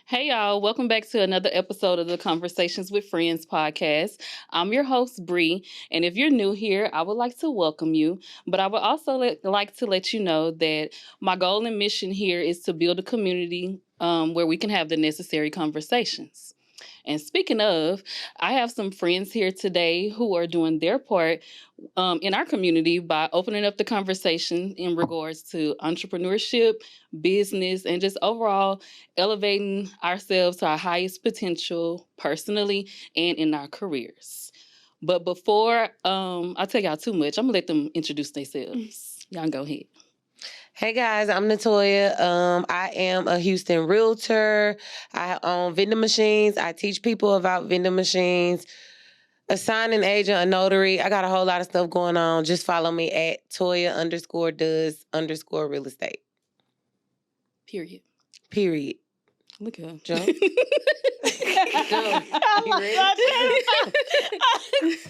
Hey, y'all. Welcome back to another episode of the Conversations with Friends podcast. I'm your host, Bree. And if you're new here, I would like to welcome you. But I would also like to let you know that my goal and mission here is to build a community where we can have the necessary conversations. And speaking of, I have some friends here today who are doing their part in our community by opening up the conversation in regards to entrepreneurship, business, and just overall elevating ourselves to our highest potential personally and in our careers. But before I tell y'all too much, I'm going to let them introduce themselves. Y'all go ahead. Hey guys, I'm Natoya. I am a Houston realtor. I own vending machines. I teach people about vending machines. A signing agent, a notary. I got a whole lot of stuff going on. Just follow me at Toya_does_real estate. Period. Look at her. Joe.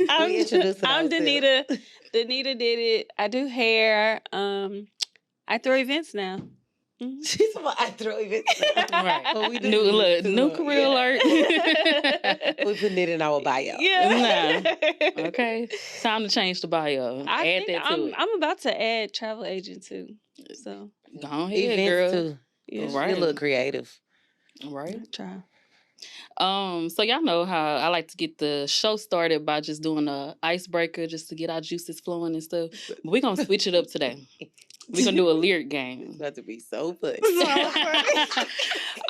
I'm Danita. Danita did it. I do hair. I throw events now. Mm-hmm. She's about I throw events now. Right. Well, new career alert. We putting it in our bio. Yeah. Nah. Okay. Time to change the bio. I'm about to add travel agent too. So go ahead, events girl. Too. Yeah. Right. You look creative. Right. Try. So y'all know how I like to get the show started by just doing a icebreaker just to get our juices flowing and stuff. But we're gonna switch it up today. We're gonna do a lyric game. It's about to be so funny.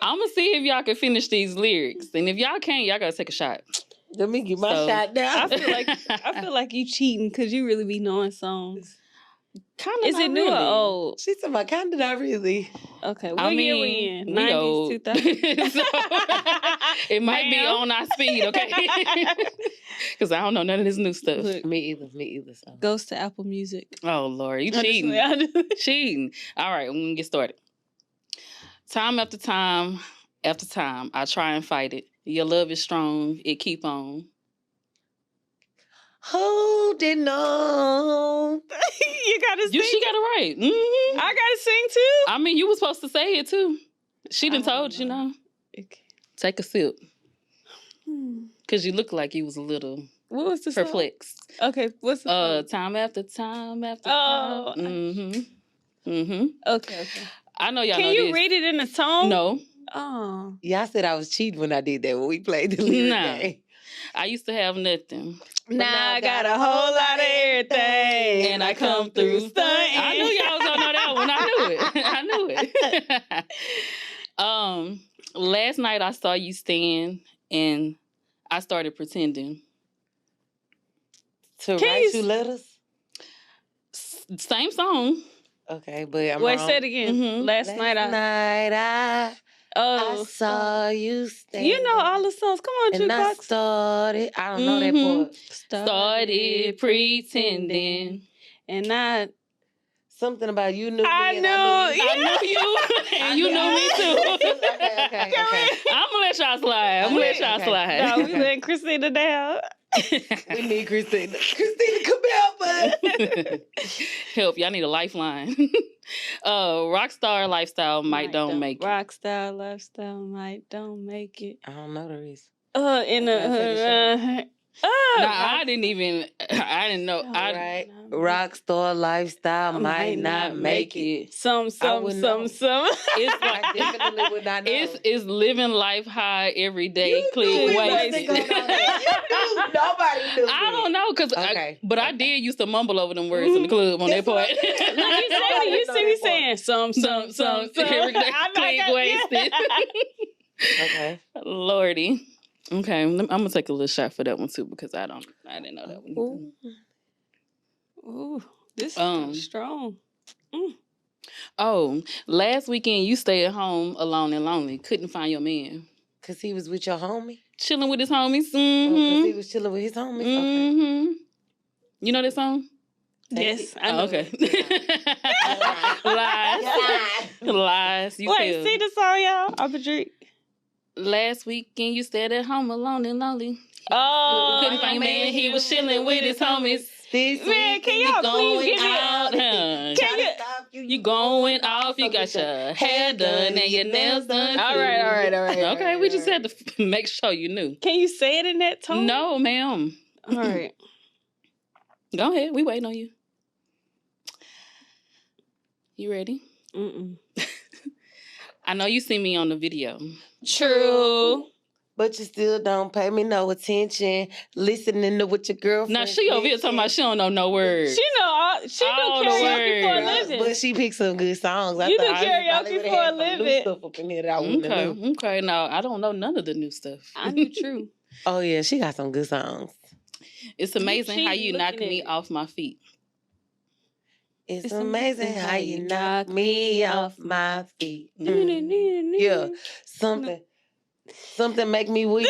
I'm gonna see if y'all can finish these lyrics. And if y'all can't, y'all gotta take a shot. Let me get my shot down. I feel like you cheating because you really be knowing songs. Kind of. Is it new or old? She's talking about kind of not really. Okay, what year we in? 90s, 2000s? So, it might be on our speed, okay? Because I don't know none of this new stuff. Look, me either. So. Goes to Apple Music. Oh, Lord, you cheating. Cheating. All right, we're going to get started. Time after time after time, I try and fight it. Your love is strong. It keep on. Holding on. You gotta sing. She got it right. Mm-hmm. I gotta sing too. I mean, you were supposed to say it too. She done told you, know. Okay. Take a sip. Because you look like you was a little what was the perplexed. Song? Okay, what's the song? Time after time after time. Okay. I know y'all Can know you this. read it in the song? No. Oh. Yeah, I said I was cheating when I did that when we played the lyric game. I used to have nothing. Now I got a whole lot of everything. And I come through stunting. I knew y'all was gonna know that one. I knew it. Last night I saw you stand and I started pretending. To write you letters? Same song. Okay, but I'm wrong. Wait, say it again. Mm-hmm. Last night I saw you stand. You know all the songs. Come on, and I started. I don't know that part. Started pretending. And I... Something about you knew me. I knew you. And you knew me too. Okay. I'm going to let y'all slide. No, we letting Christina down. We need Christina. Christina, come help us. Help. Y'all need a lifeline. Rockstar lifestyle might don't make it. Rockstar lifestyle might don't make it. I don't know the reason. I didn't know. Right. Rockstar lifestyle might not make it. Some. It's like, I definitely would not know. It's living life high every day. Clean wasted. Nobody knew. I don't know but I did used to mumble over them words in the club on that part. You see me saying some. Every day, clean wasted. Okay. Lordy. Okay, I'm gonna take a little shot for that one too because I didn't know that one. Ooh, this is strong. Oh, last weekend you stayed at home alone and lonely. Couldn't find your man. Cause he was with your homie? Chilling with his homies. Mm-hmm. Cause he was chilling with his homies? Mm-hmm. Okay. You know that song? Yes, I know. Okay. Lies. Wait, see the song, y'all? I'm a drink. Last weekend you stayed at home alone and lonely. Oh, couldn't find your man. He was chilling with his homies. This man, can y'all please give me out? Can you stop You going off, you got your hair done and your nails done. All right. Okay, we just had to make sure you knew. Can you say it in that tone? No, ma'am. All right. Go ahead. We waiting on you. You ready? Mm-mm. I know you see me on the video. True. But you still don't pay me no attention. Listening to what your girlfriend. Now she over here talking about she don't know no words. She know karaoke for a living. But she picked some good songs. You do karaoke for a living. Stuff up in here that I wouldn't have knew. Okay. No, I don't know none of the new stuff. I knew true. Oh yeah, she got some good songs. It's amazing how you knock me off my feet. It's amazing how you knock me off my feet. Yeah, something make me weak,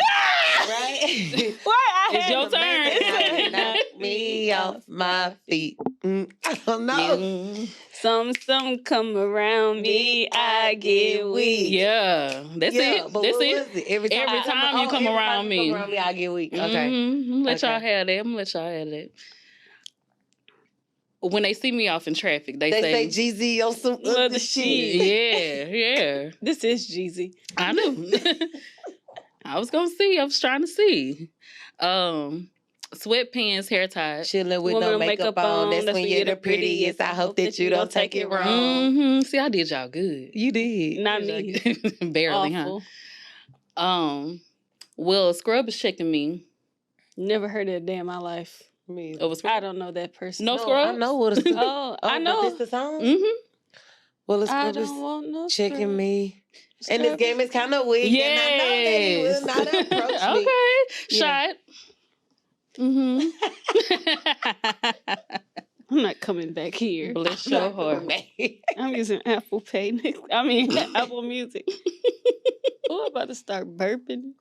right? It's your turn. Knock me off my feet. I don't know. Some come around me, I get weak. Yeah, that's it. But that's it. Every time you come around me, I get weak. Okay. I'm gonna let y'all have that. When they see me off in traffic, they say Jeezy on some other shit. Yeah. This is Jeezy. I knew. I was trying to see. Sweatpants, hair tied. Chilling with no makeup on. That's when you're the prettiest. I hope that you don't take it wrong. Mm-hmm. See, I did y'all good. You did. Not me. Barely, awful. Huh? Well, Scrub is checking me. Never heard of a day in my life. I don't know that person. No Scrubs? I know what a I know. But this the song? Mm-hmm. Well, I don't want no checking Scrubs. Me. And this game is kind of weak. Yes. And I know that he will not approach me. Okay. Shot. Mm-hmm. I'm not coming back here. Bless your heart. I'm using Apple Pay. Apple Music. Oh, I'm about to start burping.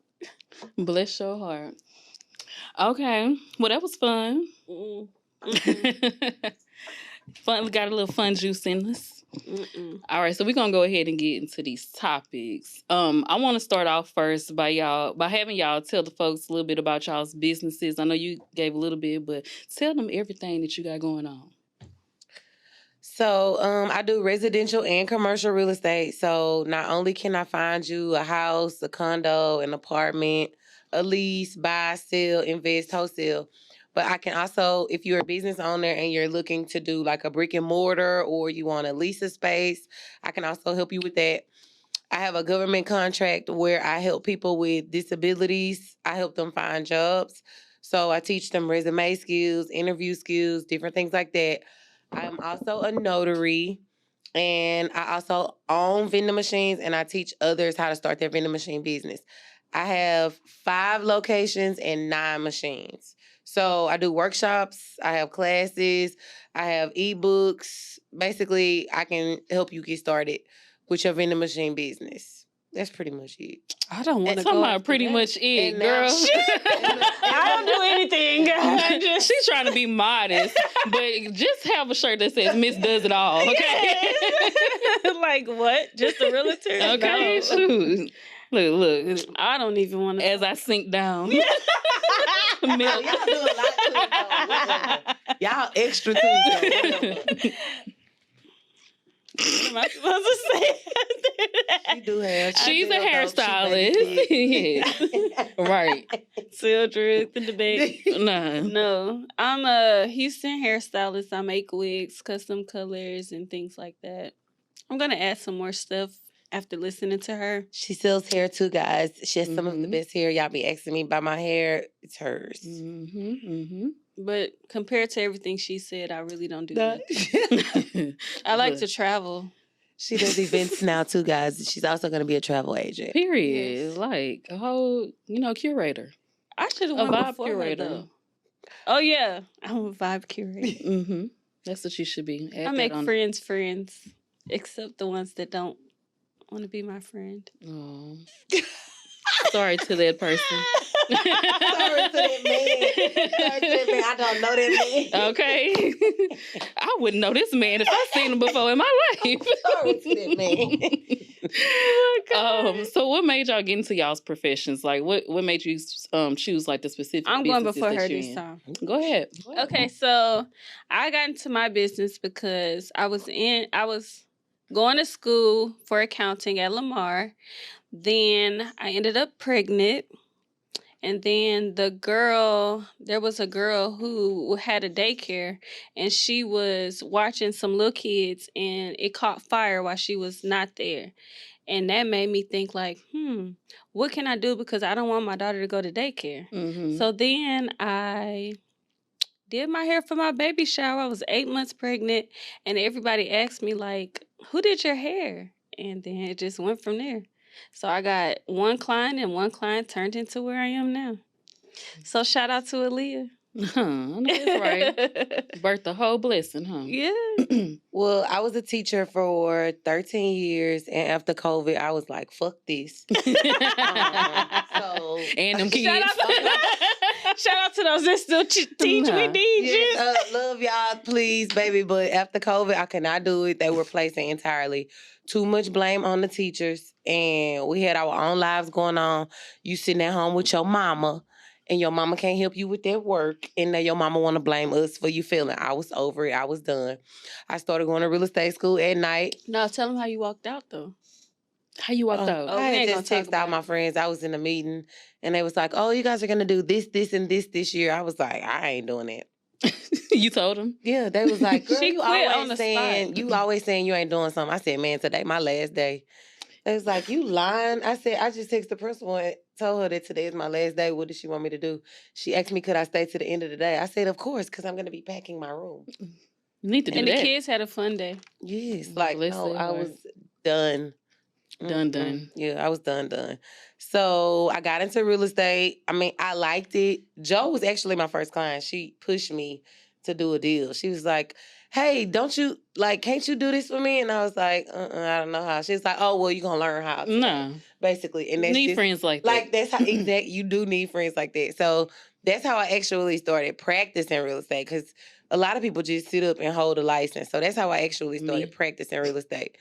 Bless your heart. Okay. Well, that was fun. Mm-hmm. Fun. We got a little fun juice in us. All right, so we're gonna go ahead and get into these topics. I want to start off first by having y'all tell the folks a little bit about y'all's businesses. I know you gave a little bit, but tell them everything that you got going on. So I do residential and commercial real estate. So not only can I find you a house, a condo, an apartment, a lease, buy, sell, invest, wholesale. But I can also, if you're a business owner and you're looking to do like a brick and mortar or you want to lease a space, I can also help you with that. I have a government contract where I help people with disabilities. I help them find jobs. So I teach them resume skills, interview skills, different things like that. I'm also a notary. And I also own vending machines and I teach others how to start their vending machine business. I have 5 locations and 9 machines. So I do workshops, I have classes, I have ebooks. Basically, I can help you get started with your vending machine business. That's pretty much it. I don't want to go. Talking about pretty much it, and girl. I don't do anything, girl. She's trying to be modest, but just have a shirt that says Miss Does It All, okay? Yeah. Like what? Just a realtor? Okay, No. Shoot. Look. I don't even want to. As I sink down. Y'all do a lot to it, though. Y'all extra too. Though. What am I supposed to say after that? She do have. She's a hairstylist. Yes. Right. Sell drugs in the bag. Nah. No, I'm a Houston hairstylist. I make wigs, custom colors, and things like that. I'm going to add some more stuff after listening to her. She sells hair too, guys. She has some of the best hair. Y'all be asking me about my hair. It's hers. But compared to everything she said, I really don't do that. I like to travel. She does events now too, guys. She's also going to be a travel agent. Period. Yes. Like a whole, curator. I should have a went vibe before curator. her, though. Oh yeah, I'm a vibe curator. That's what you should be. I make friends, except the ones that don't want to be my friend. Oh. Sorry to that person. Sorry to that man. I don't know that man. Okay. I wouldn't know this man if I seen him before in my life. Sorry to that man. So what made y'all get into y'all's professions? Like, what made you choose like the specific? I'm going businesses before that her you're this in? time. Go ahead. Okay, so I got into my business because I was going to school for accounting at Lamar. Then I ended up pregnant. And then there was a girl who had a daycare, and she was watching some little kids, and it caught fire while she was not there. And that made me think like, what can I do? Because I don't want my daughter to go to daycare. Mm-hmm. So then I did my hair for my baby shower. I was 8 months pregnant, and everybody asked me like, who did your hair? And then it just went from there. So I got one client, and one client turned into where I am now. So shout out to Aaliyah. That's right. Birthed a whole blessing, huh? Yeah. Well, I was a teacher for 13 years, and after COVID, I was like, fuck this. And them kids. Shout out to those that still teach. We need you. Love y'all, please, baby. But after COVID, I could not do it. They were placing entirely too much blame on the teachers, and we had our own lives going on. You sitting at home with your mama, and your mama can't help you with that work, and now your mama want to blame us for you feeling. I was over it. I was done. I started going to real estate school at night. No, tell them how you walked out, though. How you walked out? I had just texted all my friends. I was in a meeting, and they was like, oh, you guys are going to do this, this, and this year. I was like, I ain't doing that. You told them? Yeah, they was like, girl, She you quit on always the saying spot. you always saying you ain't doing something. I said, man, today my last day. They was like, you lying? I said, I just texted the principal and told her that today is my last day. What does she want me to do? She asked me, could I stay to the end of the day? I said, of course, because I'm going to be packing my room. You need to do and that. the kids had a fun day. Yes, I was done. Done. Yeah, I was done. So I got into real estate. I mean, I liked it. Joe was actually my first client. She pushed me to do a deal. She was like, hey, can't you do this for me? And I was like, I don't know how. She's like, oh, well, you're going to learn how. No. Basically. And you need friends like that. Like, that's how, exactly, you do need friends like that. So that's how I actually started practicing real estate, because a lot of people just sit up and hold a license. So that's how I actually started practicing real estate.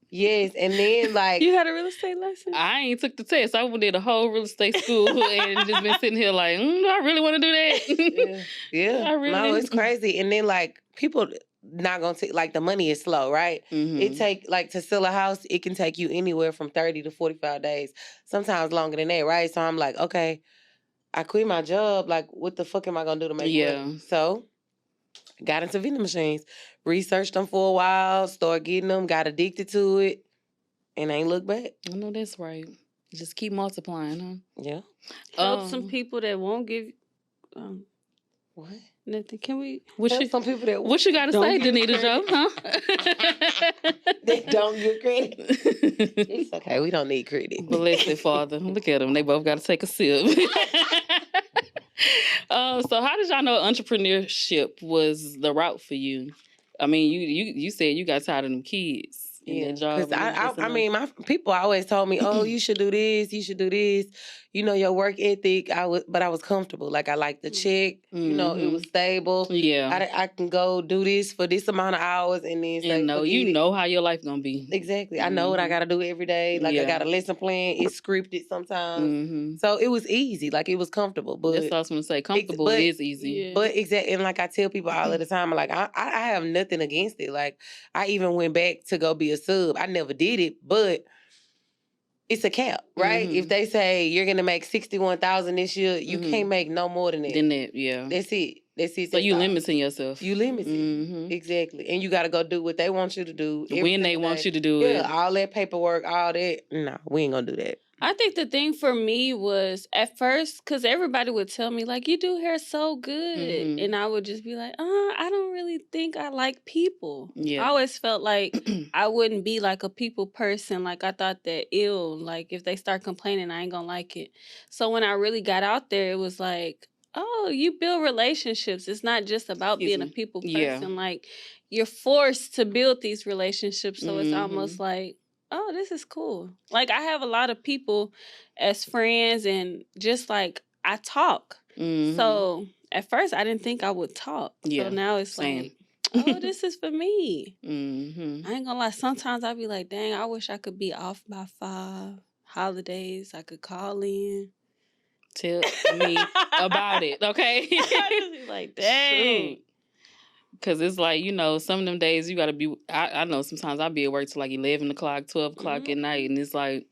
Yes, and then like... You had a real estate license? I ain't took the test. I went to the whole real estate school and just been sitting here like, do I really want to do that? Yeah. It's crazy. And then like people not gonna take, like, the money is slow, right? Mm-hmm. It take, like, to sell a house, it can take you anywhere from 30 to 45 days, sometimes longer than that, right? So I'm like, okay, I quit my job. Like, what the fuck am I gonna do to make money? So got into vending machines, researched them for a while, started getting them, got addicted to it, and ain't looked back. I know that's right. Just keep multiplying, huh? Yeah. Help some people that won't give... what? Nothing. Can we... some people that... What you got to say, Danita Joe, huh? They don't get credit. It's okay. We don't need credit. Blessed Father. Look at them. They both got to take a sip. So how did y'all know entrepreneurship was the route for you? I mean, you said you got tired of them kids. Yeah, because I mean, my people always told me, "Oh, you should do this. You should do this. You know, your work ethic." But I was comfortable. Like, I liked the check. Mm-hmm. You know, it was stable. Yeah, I can go do this for this amount of hours, and then say, you know how your life gonna be. Exactly. I know what I got to do every day. Like, I got a lesson plan. It's scripted sometimes, so it was easy. Like, it was comfortable. But that's what I was gonna say. Comfortable is easy. Yeah. But exactly, and like I tell people all of the time, like I have nothing against it. Like, I even went back to go be a sub. I never did it, but it's a cap, right? If they say you're gonna make 61,000 this year, you can't make no more than that. Yeah. That's it. So you limiting yourself. You limit it. Exactly. And you got to go do what they want you to do. When they want you to do it. Yeah, all that paperwork, all that. No, we ain't going to do that. I think the thing for me was at first, because everybody would tell me, like, you do hair so good. And I would just be like, I don't really think I like people. Yeah. I always felt like I wouldn't be like a people person. Like, I thought that like, if they start complaining, I ain't going to like it. So when I really got out there, it was like, oh, you build relationships. It's not just about being a people person. Yeah. Like, you're forced to build these relationships. So it's almost like, oh, this is cool. Like, I have a lot of people as friends, and just like I talk. So at first I didn't think I would talk. Yeah. So now it's like, oh, this is for me. Mm-hmm. I ain't gonna lie. Sometimes I be like, dang, I wish I could be off by 5 holidays. I could call in. Tell me about it, okay? I just be like, dang. Because it's like, you know, some of them days you got to be, I know sometimes I'll be at work till like 11 o'clock, 12 o'clock at night. And it's like,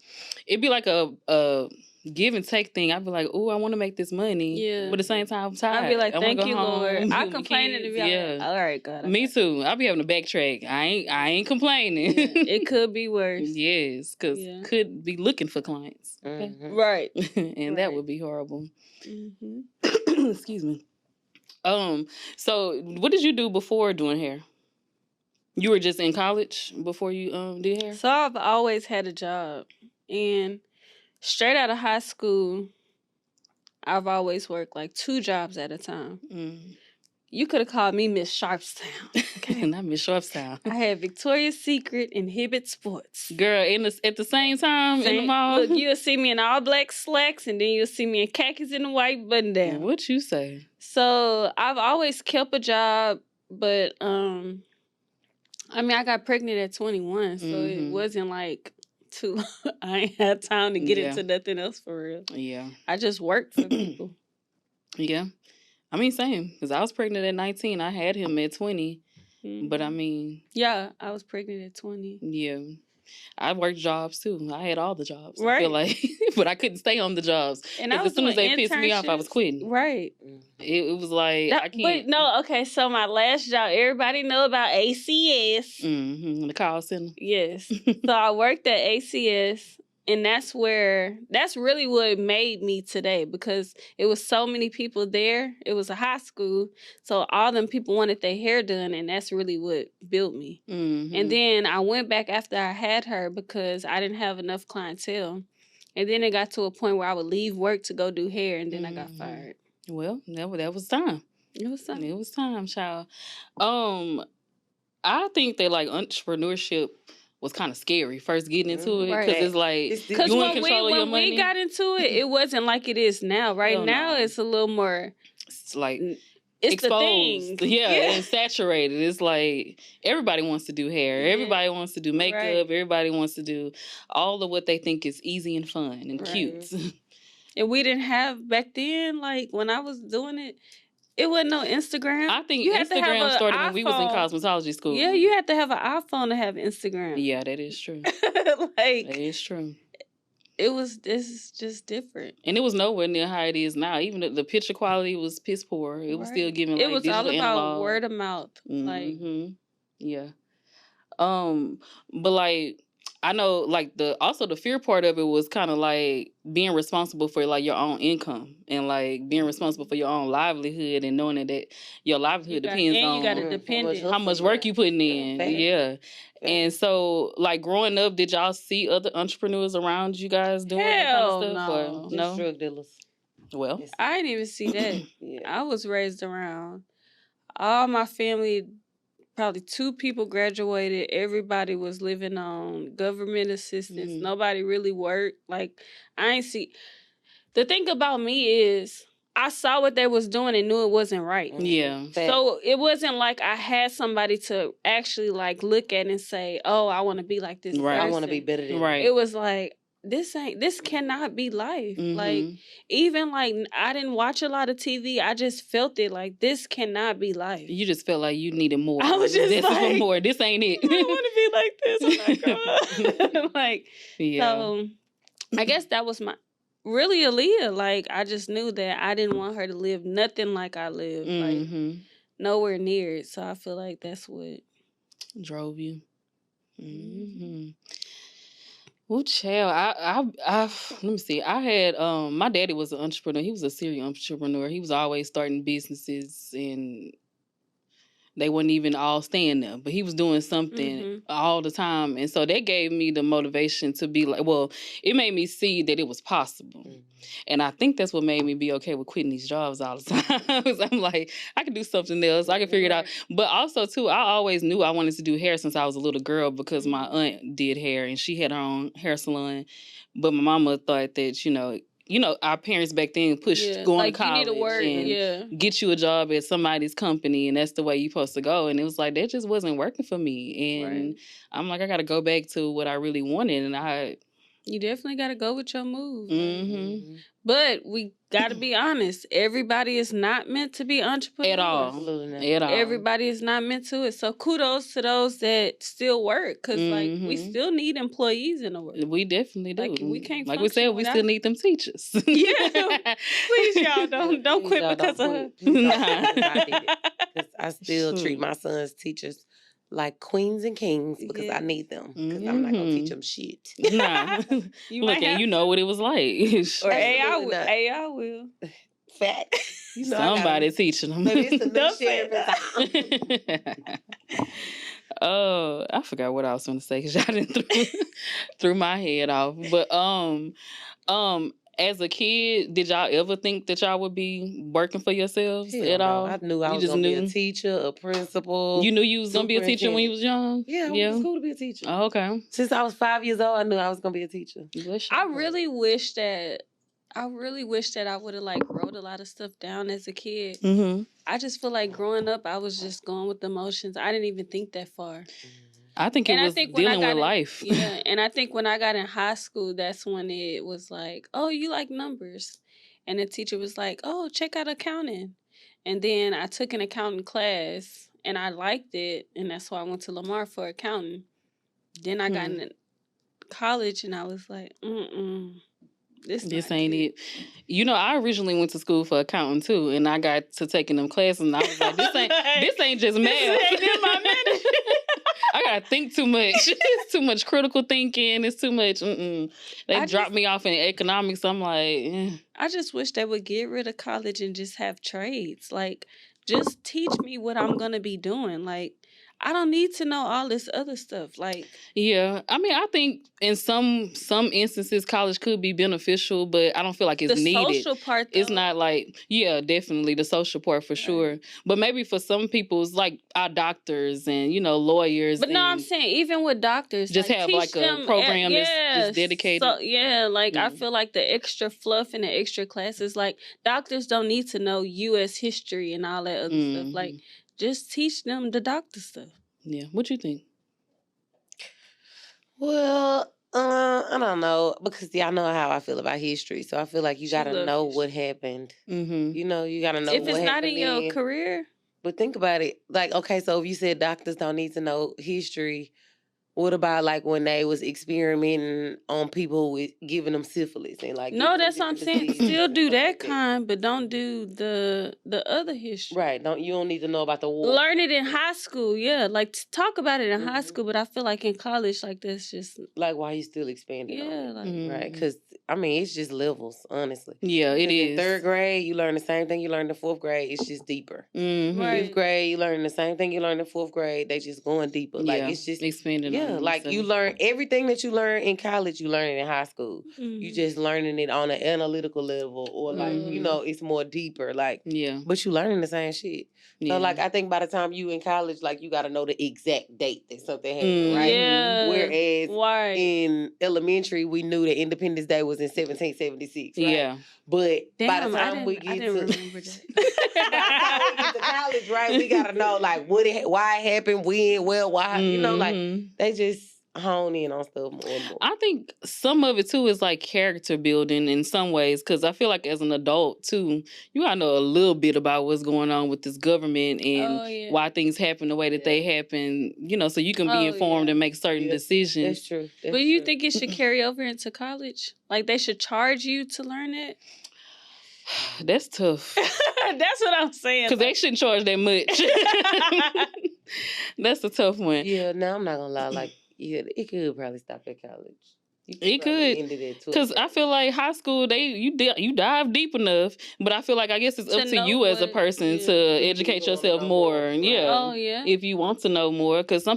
it'd be like a give and take thing. I'd be like, oh, I want to make this money. Yeah. But at the same time, I'm tired. I'd be like, I wanna thank go you, home, Lord. be I with my complain and kids. be like, all right, God. Me too. I'll be having to backtrack. I ain't complaining. Yeah, it could be worse. Yes, because could be looking for clients. Okay? Mhm. Right. And that would be horrible. Mm-hmm. Excuse me. So what did you do before doing hair? You were just in college before you did hair? So I've always had a job. And straight out of high school, I've always worked like 2 jobs at a time. Mm. You could have called me Miss Sharpstown. Okay, not Miss Sharpstown. I had Victoria's Secret and Hibbett Sports. Girl, at the same time in the mall. Look, you'll see me in all black slacks, and then you'll see me in khakis and a white button down. What you say? So I've always kept a job, but I mean, I got pregnant at 21, so it wasn't like too. I ain't had time to get into nothing else for real. Yeah, I just worked for people. Yeah, I mean, same. Because I was pregnant at 19. I had him at 20. But I mean, yeah, I was pregnant at 20. Yeah, I worked jobs too. I had all the jobs. Right. I feel like, but I couldn't stay on the jobs. And I was as soon as they pissed me off, I was quitting. Right. It was like I can't. But no, okay. So my last job, everybody know about ACS. The call center. Yes. So I worked at ACS, and that's really what made me today, because it was so many people there. It was a high school, so all them people wanted their hair done, and that's really what built me. And then I went back after I had her because I didn't have enough clientele. And then it got to a point where I would leave work to go do hair, and then I got fired. Well, that was time. It was time. It was time, child. I think that like entrepreneurship was kind of scary first getting into it, because it's like you in control of your money. When we got into it, it wasn't like it is now. Right now, it's a little more. It's like it's exposed, the thing. and saturated. It's like everybody wants to do hair, everybody wants to do makeup, everybody wants to do all of what they think is easy and fun and cute. And we didn't have back then, like when I was doing it. It wasn't no Instagram. I think Instagram started when we was in cosmetology school. Yeah, you had to have an iPhone to have Instagram. Yeah, that is true. That is true. This is just different. And it was nowhere near how it is now. Even the picture quality was piss poor. It was still giving like it was digital all about analog. word of mouth. Like yeah. But like I know like the fear part of it was kind of like being responsible for like your own income and like being responsible for your own livelihood and knowing that your livelihood depends on you gotta depend how much work you putting in. Yeah. And so like growing up, did y'all see other entrepreneurs around you guys doing that kind of stuff? No. Or no? Drug dealers. Well, I didn't even see that. I was raised around all my family. Probably 2 people graduated. Everybody was living on government assistance. Nobody really worked. Like, I ain't see. The thing about me is I saw what they was doing and knew it wasn't right. Yeah. So it wasn't like I had somebody to actually like look at and say, "Oh, I want to be like this." Right. I want to be better than right. It was like this cannot be life. Like even like I didn't watch a lot of TV. I just felt it like this cannot be life. You just felt like you needed more. I was just this like, is more. This ain't it. I want to be like this. Oh my God. Like so I guess that was my really Aaliyah. Like I just knew that I didn't want her to live nothing like I lived. Like nowhere near it. So I feel like that's what drove you. Well, child, I let me see. I had my daddy was an entrepreneur. He was a serial entrepreneur. He was always starting businesses, and they wouldn't even all staying there, but he was doing something all the time, and so that gave me the motivation to be like, well, it made me see that it was possible, and I think that's what made me be okay with quitting these jobs all the time. Because I'm like, I can do something else. I can figure it out. But also too, I always knew I wanted to do hair since I was a little girl because my aunt did hair and she had her own hair salon. But my mama thought that our parents back then pushed going like to college you need to work, and get you a job at somebody's company, and that's the way you're supposed to go. And it was like that just wasn't working for me, and I'm like, I got to go back to what I really wanted, and you definitely got to go with your move. Mm-hmm. But we got to be honest. Everybody is not meant to be entrepreneurs. At all. At all. Everybody is not meant to it. So kudos to those that still work. Because, like, we still need employees in the world. We definitely do. Like, we can't Like we said, we still need them teachers. Please, y'all, don't quit because of her. I still treat my son's teachers like queens and kings because I need them. Because I'm not going to teach them shit. Nah. Look, and you know what it was like. Or AI will. Fact. Somebody teaching them. Oh, I forgot what I was going to say because y'all didn't threw my head off. But as a kid, did y'all ever think that y'all would be working for yourselves at all? I knew I was going to be a teacher, a principal. You knew you was going to be a teacher when you was young? Yeah, I went to school to be a teacher. Oh, okay. Since I was 5 years old, I knew I was going to be a teacher. I really wish that I would have like wrote a lot of stuff down as a kid. Mm-hmm. I just feel like growing up, I was just going with the emotions. I didn't even think that far. I think it was dealing with life. Yeah, and I think when I got in high school, that's when it was like, oh, you like numbers. And the teacher was like, oh, check out accounting. And then I took an accounting class, and I liked it, and that's why I went to Lamar for accounting. Then I got into college, and I was like, This ain't it. I originally went to school for accounting too, and I got to taking them classes, and I was like, this ain't just math. This ain't in my minute. I gotta think too much. It's too much critical thinking. It's too much. They dropped me off in economics. I'm like, I just wish they would get rid of college and just have trades. Like, just teach me what I'm gonna be doing. Like, I don't need to know all this other stuff. Like, yeah, I mean, I think in some instances college could be beneficial, but I don't feel like it's needed. The social part, though. It's not like, yeah, definitely the social part for sure. But maybe for some people, it's like our doctors and lawyers. But no, I'm saying even with doctors, just have like a program that's dedicated. So I feel like the extra fluff and the extra classes, like doctors don't need to know U.S. history and all that other stuff. Like, just teach them the doctor stuff. Yeah. What you think? Well, I don't know. Because y'all know how I feel about history. So I feel like you got to know what happened. Mm-hmm. You got to know what happened. If it's not in your career. But think about it. Like, okay, so if you said doctors don't need to know history, what about like when they was experimenting on people with giving them syphilis and like? No, that's what I'm saying. Still do that kind, but don't do the other history. Right? You don't need to know about the war. Learn it in high school, yeah. Like talk about it in high school, but I feel like in college, like that's just like why you still expanding. Yeah, right? Because I mean, it's just levels, honestly. Yeah, it is. In third grade, you learn the same thing you learned in fourth grade. It's just deeper. Mm-hmm. Fifth grade, you learn the same thing you learned in fourth grade. They just going deeper. Like it's just expanding. Yeah, like you learn everything that you learn in college, you learn it in high school. Mm-hmm. You just learning it on an analytical level, or like it's more deeper. Like but you learning the same shit. So like I think by the time you in college, like you got to know the exact date that something happened, right? Yeah. Whereas in elementary, we knew that Independence Day was in 1776. Right? Yeah. But by the time we get to college, right, we got to know like why it happened, when, well, why, like they just hone in on stuff more and more. I think some of it too is like character building in some ways, because I feel like as an adult too, you gotta know a little bit about what's going on with this government and why things happen the way that they happen, so you can be informed and make certain decisions. That's true. But you think it should carry over into college? Like they should charge you to learn it? That's tough. That's what I'm saying. Because they shouldn't charge that much. That's a tough one. Yeah, no, I'm not gonna lie. Like, yeah, it could probably stop at college. It could, because I feel like high school you dive deep enough, but I feel like I guess it's up to you as a person to educate yourself more. And if you want to know more, because I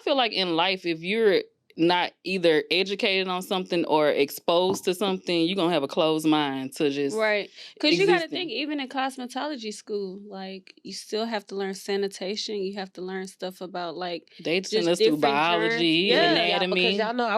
feel like in life, if you're not either educated on something or exposed to something, you're going to have a closed mind to just Right. Because you got to existing. think, even in cosmetology school, like, you still have to learn sanitation. You have to learn stuff about, like, They just send us through different biology, germs. Yeah. anatomy. Because y'all know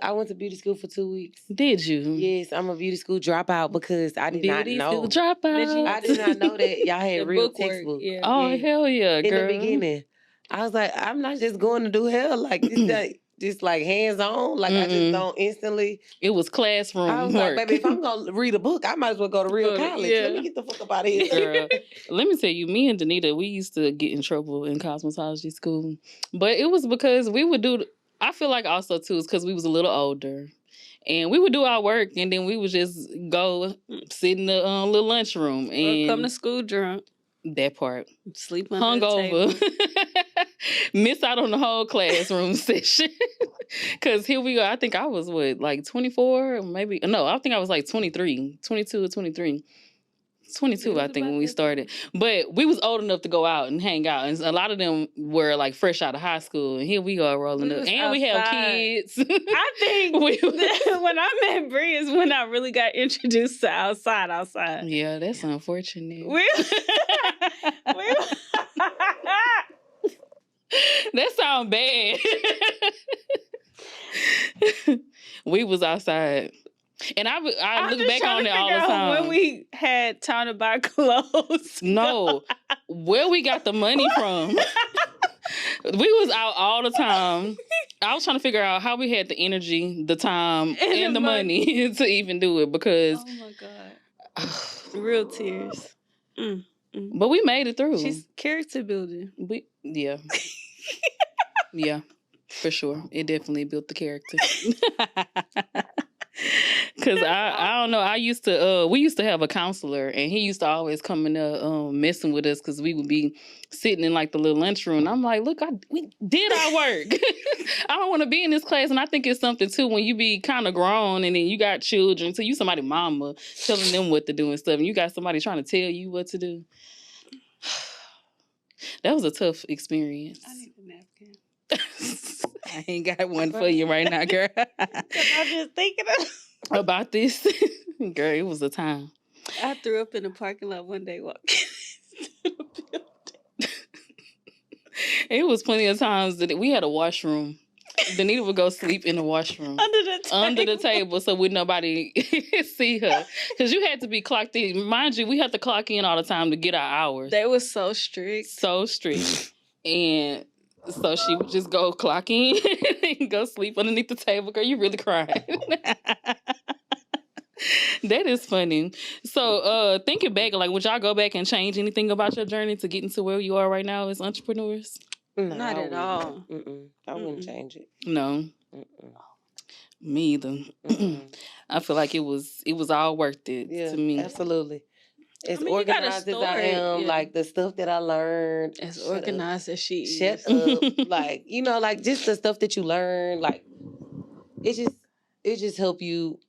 I went to beauty school for 2 weeks. Did you? Yes, I'm a beauty school dropout because I did not Beauty know. school dropout. Did you? I did not know that y'all had The real bookwork, textbooks. yeah. Oh, Yeah. hell yeah, In girl. the beginning, I was like, I'm not just going to do hair like this. Like, just like hands on. Like I just don't instantly. It was classroom I was work. like, baby, if I'm gonna read a book, I might as well go to real college. Yeah. Let me get the fuck up out of here. Girl, let me tell you, me and Danita, we used to get in trouble in cosmetology school. But it was because we would do, I feel like also too, it's because we was a little older. And we would do our work and then we would just go sit in the little lunchroom. And Or come to school drunk. That part. Sleep under the Hungover. table. Miss out on the whole classroom session. Because here we go. I think I was, what, like 24? Maybe. No, I think I was like 23. 22 or 23. 22, I think, when we started. But we was old enough to go out and hang out. And a lot of them were like fresh out of high school. And here we go rolling up. And we have kids. I think when I met Bree is when I really got introduced to outside. Yeah, that's unfortunate. That sound bad. We was outside. And I look back on it all the time. When we had time to buy clothes. No. Where we got the money from. We was out all the time. I was trying to figure out how we had the energy, the time, and the money to even do it because... Oh, my God. Real tears. But we made it through. She's character building. Yeah. Yeah, for sure. It definitely built the character. Cause I don't know. We used to have a counselor, and he used to always come in there messing with us because we would be sitting in like the little lunchroom. And I'm like, look, we did our work. I don't want to be in this class, and I think it's something too when you be kind of grown and then you got children, so you somebody mama telling them what to do and stuff, and you got somebody trying to tell you what to do. That was a tough experience. I need a napkin. I ain't got one for you right now, girl. I'm just thinking about this. Girl, it was a time. I threw up in the parking lot one day walking to the building. It was plenty of times that we had a washroom. Danita would go sleep in the washroom. Under the table so would nobody see her. Because you had to be clocked in. Mind you, we had to clock in all the time to get our hours. They were so strict. So strict. And so she would just go clock in and go sleep underneath the table. Girl, you really crying. That is funny. So thinking back, like, would y'all go back and change anything about your journey to getting to where you are right now as entrepreneurs? No, Not at all. I wouldn't change it. No. Me either. I feel like it was all worth it to me. Absolutely. As organized as I am, like the stuff that I learned. As organized as she is. Shut up. Like, you know, like just the stuff that you learn, like it just help you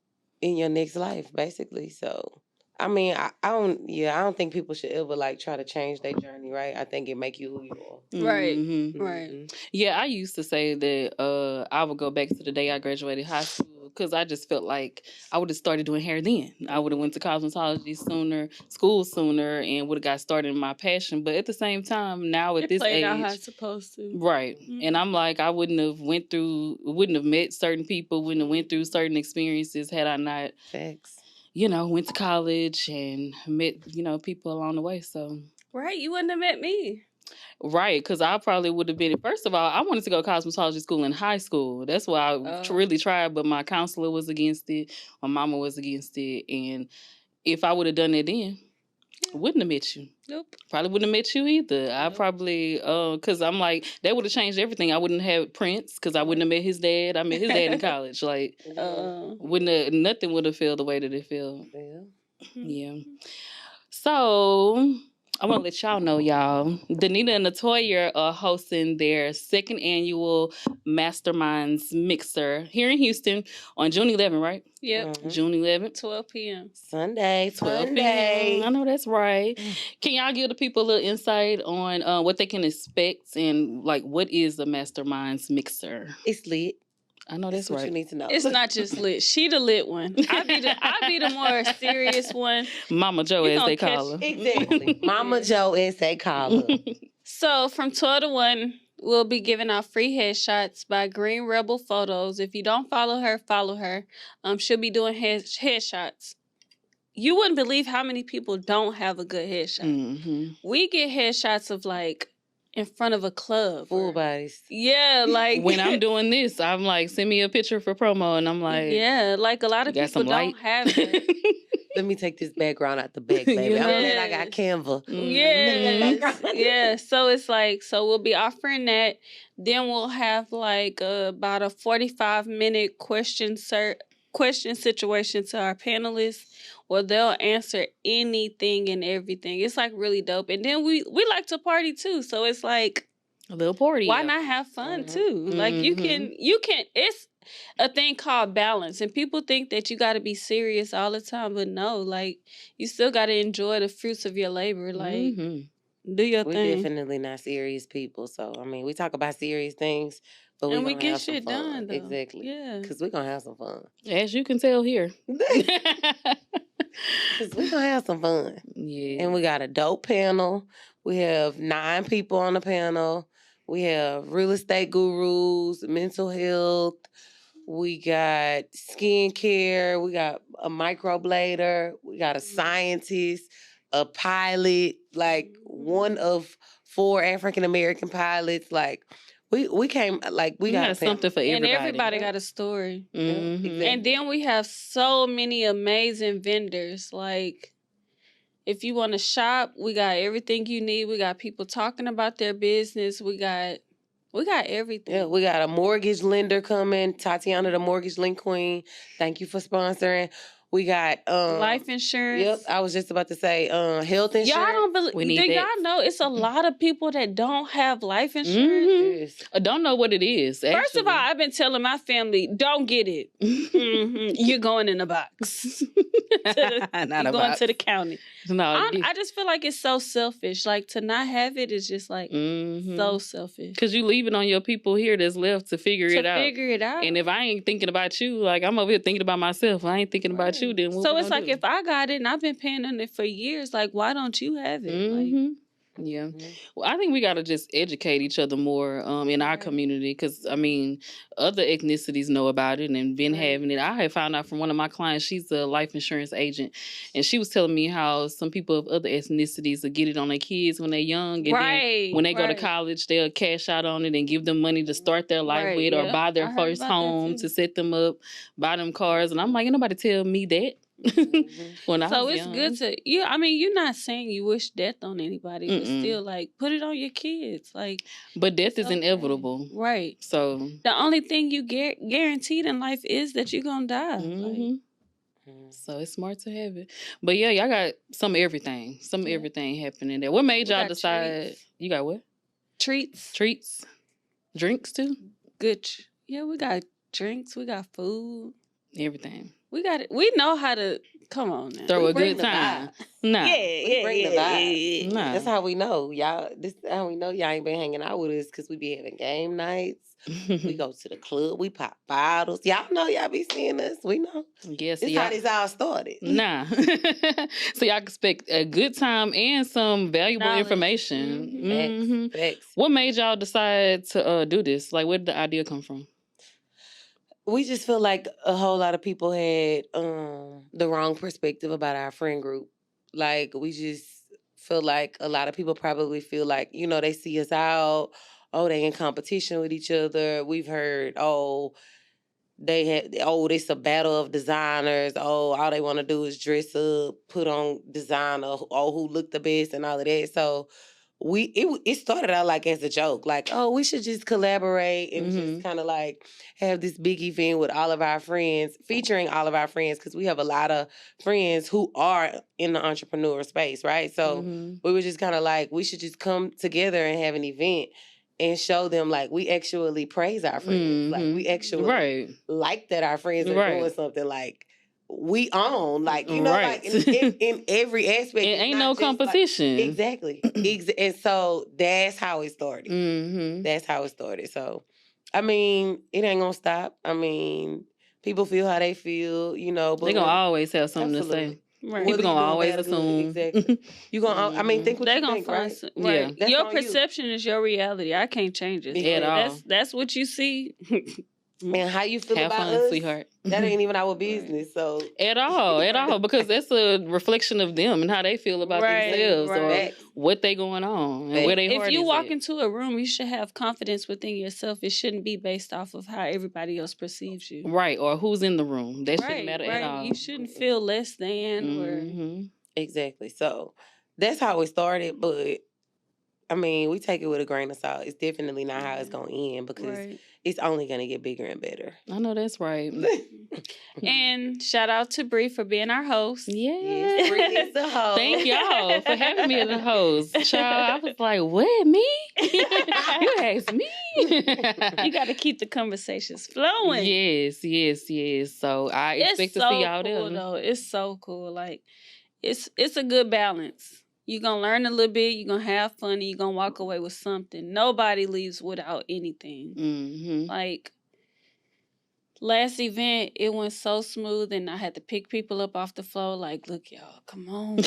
in your next life, basically. So I mean, I don't think people should ever like try to change their journey, right? I think it make you who you are. Right. Right. Yeah, I used to say that I would go back to the day I graduated high school because I just felt like I would have started doing hair then. I would have went to cosmetology sooner, and would have got started in my passion. But at the same time, now at this age, out how it's supposed to. Right. And I'm like, I wouldn't have met certain people, wouldn't have went through certain experiences had I not. Facts. Went to college and met, people along the way. So right, you wouldn't have met me. Right, because I probably would have been. First of all, I wanted to go to cosmetology school in high school. That's why I really tried, but my counselor was against it. My mama was against it, and if I would have done it then, I wouldn't have met you. Nope. Probably wouldn't have met you either. I probably, because I'm like, that would have changed everything. I wouldn't have Prince because I wouldn't have met his dad. I met his dad in college. Like, nothing would have felt the way that it felt. Yeah. So I want to let y'all know, y'all, Danita and Natoya are hosting their second annual Masterminds Mixer here in Houston on June 11th, right? Yep. June 11th. 12 p.m. Sunday. 12 p.m. I know that's right. Can y'all give the people a little insight on what they can expect and, like, what is the Masterminds Mixer? It's lit. I know that's what right. you need to know. It's not just lit. She the lit one. I be the more serious one. Mama Joe, You as gonna they catch- call her. Exactly. Mama Joe and say call her. So from 12 to 1, we'll be giving out free headshots by Green Rebel Photos. If you don't follow her, follow her. She'll be doing headshots. You wouldn't believe how many people don't have a good headshot. Mm-hmm. We get headshots of like in front of a club. Full bodies. Yeah, like When I'm doing this, I'm like, send me a picture for promo, and I'm like, yeah, like a lot of got people some light? don't have that. Let me take this background out the back, baby. Yeah. I don't think I got Canva. Yes. Yeah. So it's like, so we'll be offering that. Then we'll have like about a 45-minute question situation to our panelists, where they'll answer anything and everything. It's like really dope. And then we like to party too. So it's like a little party. why not have fun too? Like you can it's a thing called balance, and people think that you got to be serious all the time, but no, like you still got to enjoy the fruits of your labor. Like do your We're thing. definitely not serious people. So, I mean, we talk about serious things, but And we gonna get have some shit fun. done, though. Exactly. Yeah. Because we're going to have some fun. As you can tell here. Because we're going to have some fun. Yeah. And we got a dope panel. We have 9 people on the panel. We have real estate gurus, mental health. We got skincare. We got a microblader. We got a scientist, a pilot, like one of 4 African-American pilots. Like, we came, like, we got something for everybody. And everybody got a story. Mm-hmm. Exactly. And then we have so many amazing vendors. Like, if you want to shop, we got everything you need. We got people talking about their business. We got everything. Yeah, we got a mortgage lender coming. Tatiana, the mortgage link queen. Thank you for sponsoring. We got life insurance. Yep, I was just about to say health insurance. Y'all don't believe. We need do y'all that. know it's a lot of people that don't have life insurance? Yes. I don't know what it is. First of all, I've been telling my family, don't get it. You're going in a box. You're going to the county. No, I just feel like it's so selfish. Like to not have it is just like so selfish. Because you leave it on your people here that's left to figure it out. And if I ain't thinking about you, like I'm over here thinking about myself. I ain't thinking about you. Then what so we it's gonna like do? if I got it and I've been paying on it for years, like why don't you have it? Like, yeah. Well, I think we got to just educate each other more in our community because, I mean, other ethnicities know about it and been having it. I had found out from one of my clients, she's a life insurance agent, and she was telling me how some people of other ethnicities will get it on their kids when they're young. And then when they go to college, they'll cash out on it and give them money to start their life with or buy their first home to set them up, buy them cars. And I'm like, ain't nobody tell me that. When I was young. Good to I mean, you're not saying you wish death on anybody, but still, like, put it on your kids, like. But death is inevitable, right? So the only thing you get guaranteed in life is that you're gonna die. Like, so it's smart to have it. But yeah, y'all got some of everything, happening there. What made y'all decide? Treats. You got what? Treats, drinks too. Good. Yeah, we got drinks. We got food. Everything. We got it. We know how to come on now. Throw a good time. Nah. We bring the vibe. Nah. That's how we know. Y'all, this is how we know y'all ain't been hanging out with us because we be having game nights. We go to the club. We pop bottles. Y'all know y'all be seeing us. We know. Yes. This how this all started. Nah. So y'all expect a good time and some valuable information. Facts. What made y'all decide to do this? Like, where did the idea come from? We just feel like a whole lot of people had the wrong perspective about our friend group. Like, we just feel like a lot of people probably feel like, you know, they see us out. Oh, they in competition with each other. We've heard, it's a battle of designers. Oh, all they want to do is dress up, put on designer. Oh, who look the best and all of that. So it started out like as a joke, like, oh, we should just collaborate and just kind of like have this big event with all of our friends, featuring all of our friends, because we have a lot of friends who are in the entrepreneur space, right? So we were just kind of like, we should just come together and have an event and show them like we actually praise our friends, like we actually like that our friends are doing something like. We own, like, you know, like in every aspect. It ain't no competition. Like, exactly. And so that's how it started. That's how it started. So I mean, it ain't gonna stop. I mean, people feel how they feel, but They're gonna always have something to say. absolutely. Right. People Whether you gonna doing always bad or good, assume. exactly. You gonna, I mean, think what They you gonna think, find right? some, Yeah. right. That's Your on you. perception is your reality. I can't change it. At all. That's what you see. And how you feel Have about fun, us, sweetheart. that ain't even our business. So At all, because that's a reflection of them and how they feel about Right, themselves or right. Facts. what they going on and where they If heart you is walk at. into a room, you should have confidence within yourself. It shouldn't be based off of how everybody else perceives you. Right, or who's in the room. That shouldn't matter at all. You shouldn't feel less than Mm-hmm. exactly. So that's how it started. But I mean, we take it with a grain of salt. It's definitely not how it's gonna end because it's only gonna get bigger and better. I know that's right. And shout out to Bree for being our host. Yes. Bree is the host. Thank y'all for having me as a host. Child, I was like, what, me? You asked me? You got to keep the conversations flowing. Yes. So I expect It's to so see y'all cool, there. though. It's so cool. Like, it's a good balance. You're going to learn a little bit. You're going to have fun. And you're going to walk away with something. Nobody leaves without anything. Mm-hmm. Like, last event, it went so smooth, and I had to pick people up off the floor. Like, look, y'all, come on.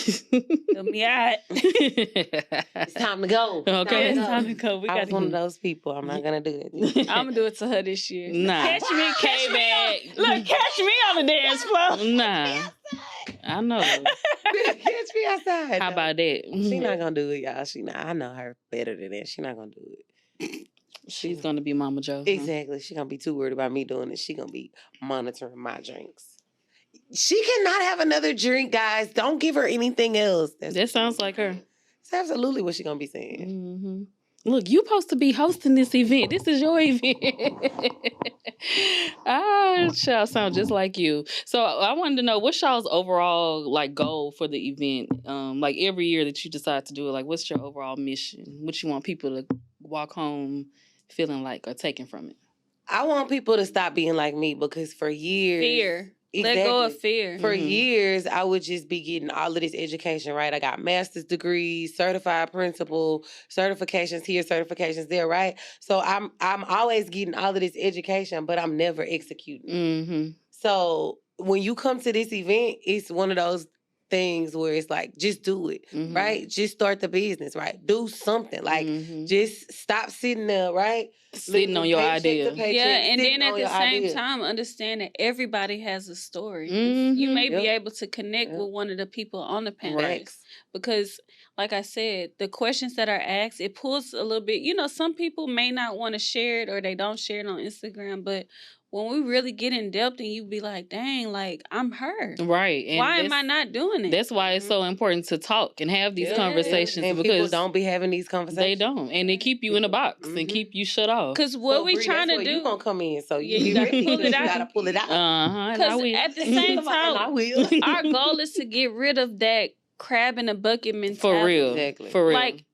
Help me out. It's time to go. Okay. It's time to go. I was one of those people. I'm not gonna do it. I'm going to do it to her this year. Nah. Catch me, K-Bag. Look, catch me on the dance floor. Nah. I know. Catch me outside. How about that? She not gonna do it, y'all. She not. I know her better than that. She not gonna do it. She's gonna be Mama Joe. Exactly. She gonna be too worried about me doing it. She gonna be monitoring my drinks. She cannot have another drink, guys. Don't give her anything else. That sounds like her. That's absolutely what she gonna be saying. Mm-hmm. Look, you supposed to be hosting this event. This is your event. Child, sound just like you. So I wanted to know what's y'all's overall like goal for the event. Like every year that you decide to do it, like what's your overall mission? What you want people to walk home feeling like or taking from it? I want people to stop being like me because for years, Fear. Exactly. Let go of fear. For years, I would just be getting all of this education, right? I got master's degrees, certified principal, certifications here, certifications there, right? So I'm always getting all of this education, but I'm never executing. Mm-hmm. So when you come to this event, it's one of those things where it's like, just do it, right? Just start the business, right? Do something. Like, just stop sitting there, right? Sitting on your idea. And then at the same time, understand that everybody has a story. You may be able to connect with one of the people on the panel. Right. Because, like I said, the questions that are asked, it pulls a little bit. Some people may not want to share it or they don't share it on Instagram, but when we really get in depth and you be like, dang, like, I'm her. Right. And why am I not doing it? That's why it's so important to talk and have these conversations. And because people don't be having these conversations. They don't. And they keep you in a box and keep you shut off. Because what we trying to do. You're going to come in, so you got to pull it out. You got to pull it out. Because at the same time, I will. Our goal is to get rid of that crab in a bucket mentality. For real. Exactly. For real. Like,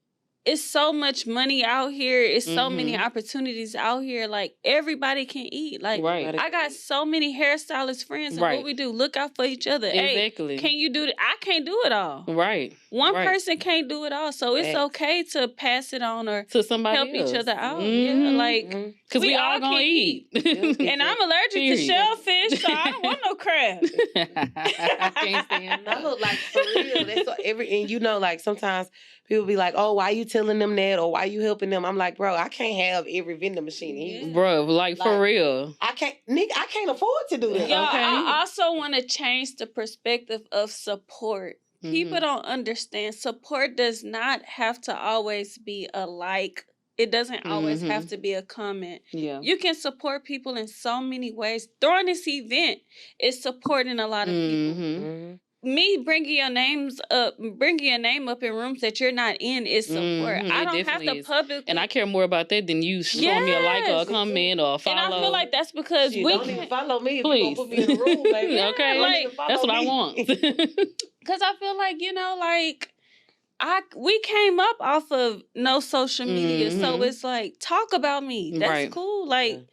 it's so much money out here. It's so many opportunities out here. Like, everybody can eat. Like, I got so many hairstylist friends. And what we do, look out for each other. Exactly. Hey, can you do it? I can't do it all. Right. One person can't do it all. So it's okay to pass it on or to somebody help else. each other out. Yeah, like, because we all gonna eat. And I'm allergic to shellfish, so I don't want no crab. I can't stand no, like, for real. That's what and like, sometimes people be like, oh, why you telling them that? Or why you helping them? I'm like, bro, I can't have every vending machine here. Bro, like for real. I can't afford to do that. Yeah, I also want to change the perspective of support. People don't understand. Support does not have to always be a like. It doesn't always have to be a comment. Yeah. You can support people in so many ways. Throwing this event is supporting a lot of people. Me bringing your name up in rooms that you're not in is support. I don't have to publicly. And I care more about that than you showing me a like or a comment or a follow. And I feel like that's because don't even follow me. Please. If you put me in the room, baby. Okay. Like, that's what I want. Because I feel like, we came up off of no social media. So it's like, talk about me. That's cool. Like,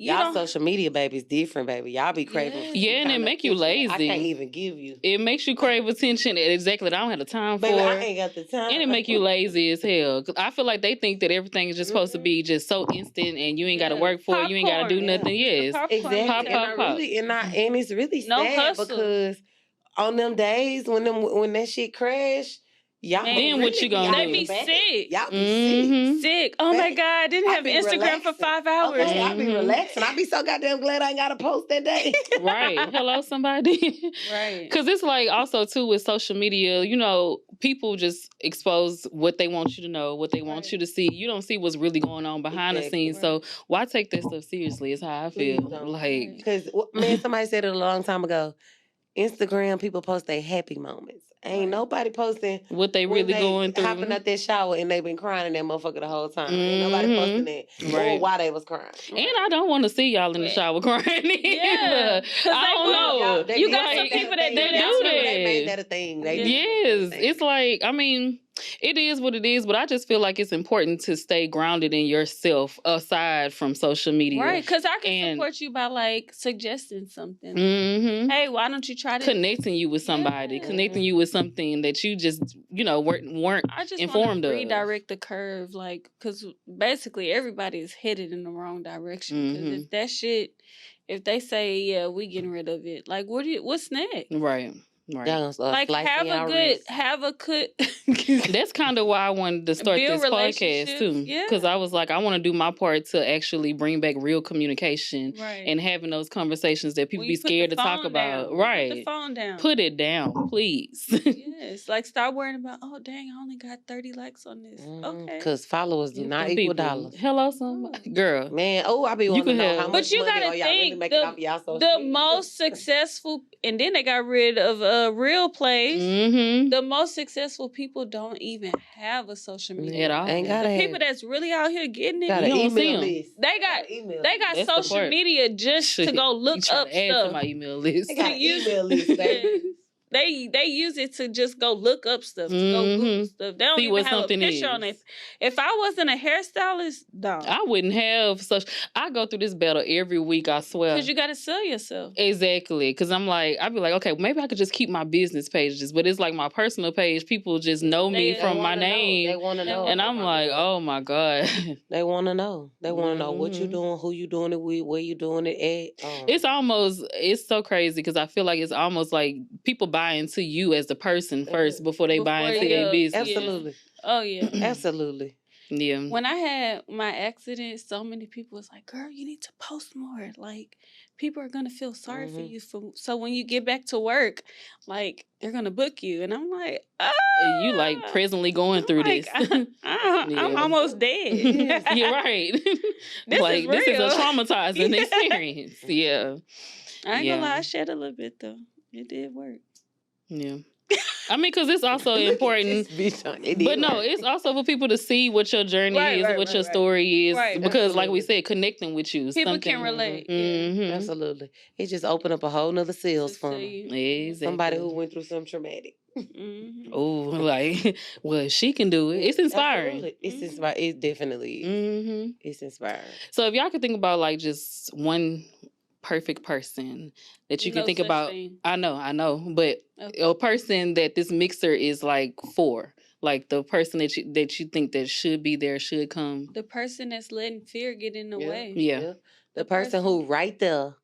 Y'all social media, baby, is different, baby. Y'all be craving. Yeah. Yeah, and it make you lazy. I can't even give you. It makes you crave attention. Exactly. I don't have the time Baby, for I it. ain't got the time. And it make you lazy as hell. 'Cause I feel like they think that everything is just supposed to be just so instant and you ain't got to work for it. You ain't got to do Popcorn. nothing. Yes. Exactly. Pop, and pop, I pop. really and it's really No sad hustle. because on them days when that shit crash, y'all Man, then what really you gonna They do? be sick. Y'all be sick. Sick. Oh my Facts. God, I didn't I have be Instagram for relaxing. 5 hours. Okay, I be relaxing. I be so goddamn glad I ain't got to post that day. Right. Hello, somebody. Right. Because it's like also too with social media, you know, people just expose what they want you to know, what they want you to see. You don't see what's really going on behind the Exactly. scenes. So why take that stuff seriously? Is how I feel. Please don't. Like, Because man, somebody said it a long time ago. Instagram people post their happy moments. Ain't nobody posting what they when really they going through. hopping out that shower and they been crying in that motherfucker the whole time. Ain't nobody posting that. Or Right. why they was crying. And I don't want to see y'all in the shower crying. Yeah. I don't know. You got some people that do that. They made that a thing. They did Yes, that a thing. it's like, I mean, it is what it is, but I just feel like it's important to stay grounded in yourself aside from social media. Right, because I can support you by like suggesting something. Hey, why don't you try to connecting you with somebody, connecting you with something that you just, you know, weren't I just informed want to of. redirect the curve, like, because basically everybody is headed in the wrong direction. Because if that shit, if they say, yeah, we getting rid of it, like, what's next? Right. Right. Like have a good. That's kind of why I wanted to start this podcast too. Because I was like, I want to do my part to actually bring back real communication and having those conversations that people be scared to talk about. Right. Put the phone down. Put it down, please. Yes. Like stop worrying about, oh dang, I only got 30 likes on this. Okay. Because followers do not equal dollars. Hello, somebody. Girl. Man, I be wanting to know how much but you money gotta y'all really think making off y'all social the media. most successful, and then they got rid of real plays. The most successful people don't even have a social media at all. Ain't the gotta people that's really out here getting it, got an email list. They got That's social media just to go look up add stuff. To my email list. They got an email list, baby. They use it to just go look up stuff, to go Google stuff. They don't see even what have a something picture is. on it. If I wasn't a hairstylist, dog, I wouldn't have such. I go through this battle every week. I swear. Because you got to sell yourself. Exactly. Because I'd be like, okay, maybe I could just keep my business pages, but it's like my personal page. People just know me from my name. They want to know, and I'm like, oh my god. They want to know. They want to know what you doing, who you doing it with, where you doing it at. It's so crazy because I feel like it's almost like people buy into you as the person first before they buy into their business. Absolutely. Oh yeah. Absolutely. Yeah. When I had my accident, so many people was like, girl, you need to post more. Like, people are going to feel sorry for you. So when you get back to work, like, they're going to book you. And I'm like, you like presently going through this. I'm almost dead. You're right. This is a traumatizing experience. Yeah. I ain't gonna lie, I shed a little bit though. It did work. Yeah. I mean, because it's also important. But no, it's also for people to see what your journey is, what your story is. Because, like we said, connecting with you. People can relate. Absolutely. It just opened up a whole nother sales funnel. Exactly. Somebody who went through something traumatic. Oh, like, well, she can do it. It's inspiring. Absolutely. It's inspiring. It definitely is. It's inspiring. So if y'all could think about, like, just one perfect person that you can think about. I know, but a person that this mixer is like for, like the person that you think that should be there, should come. The person that's letting fear get in the way. Yeah. The person who right there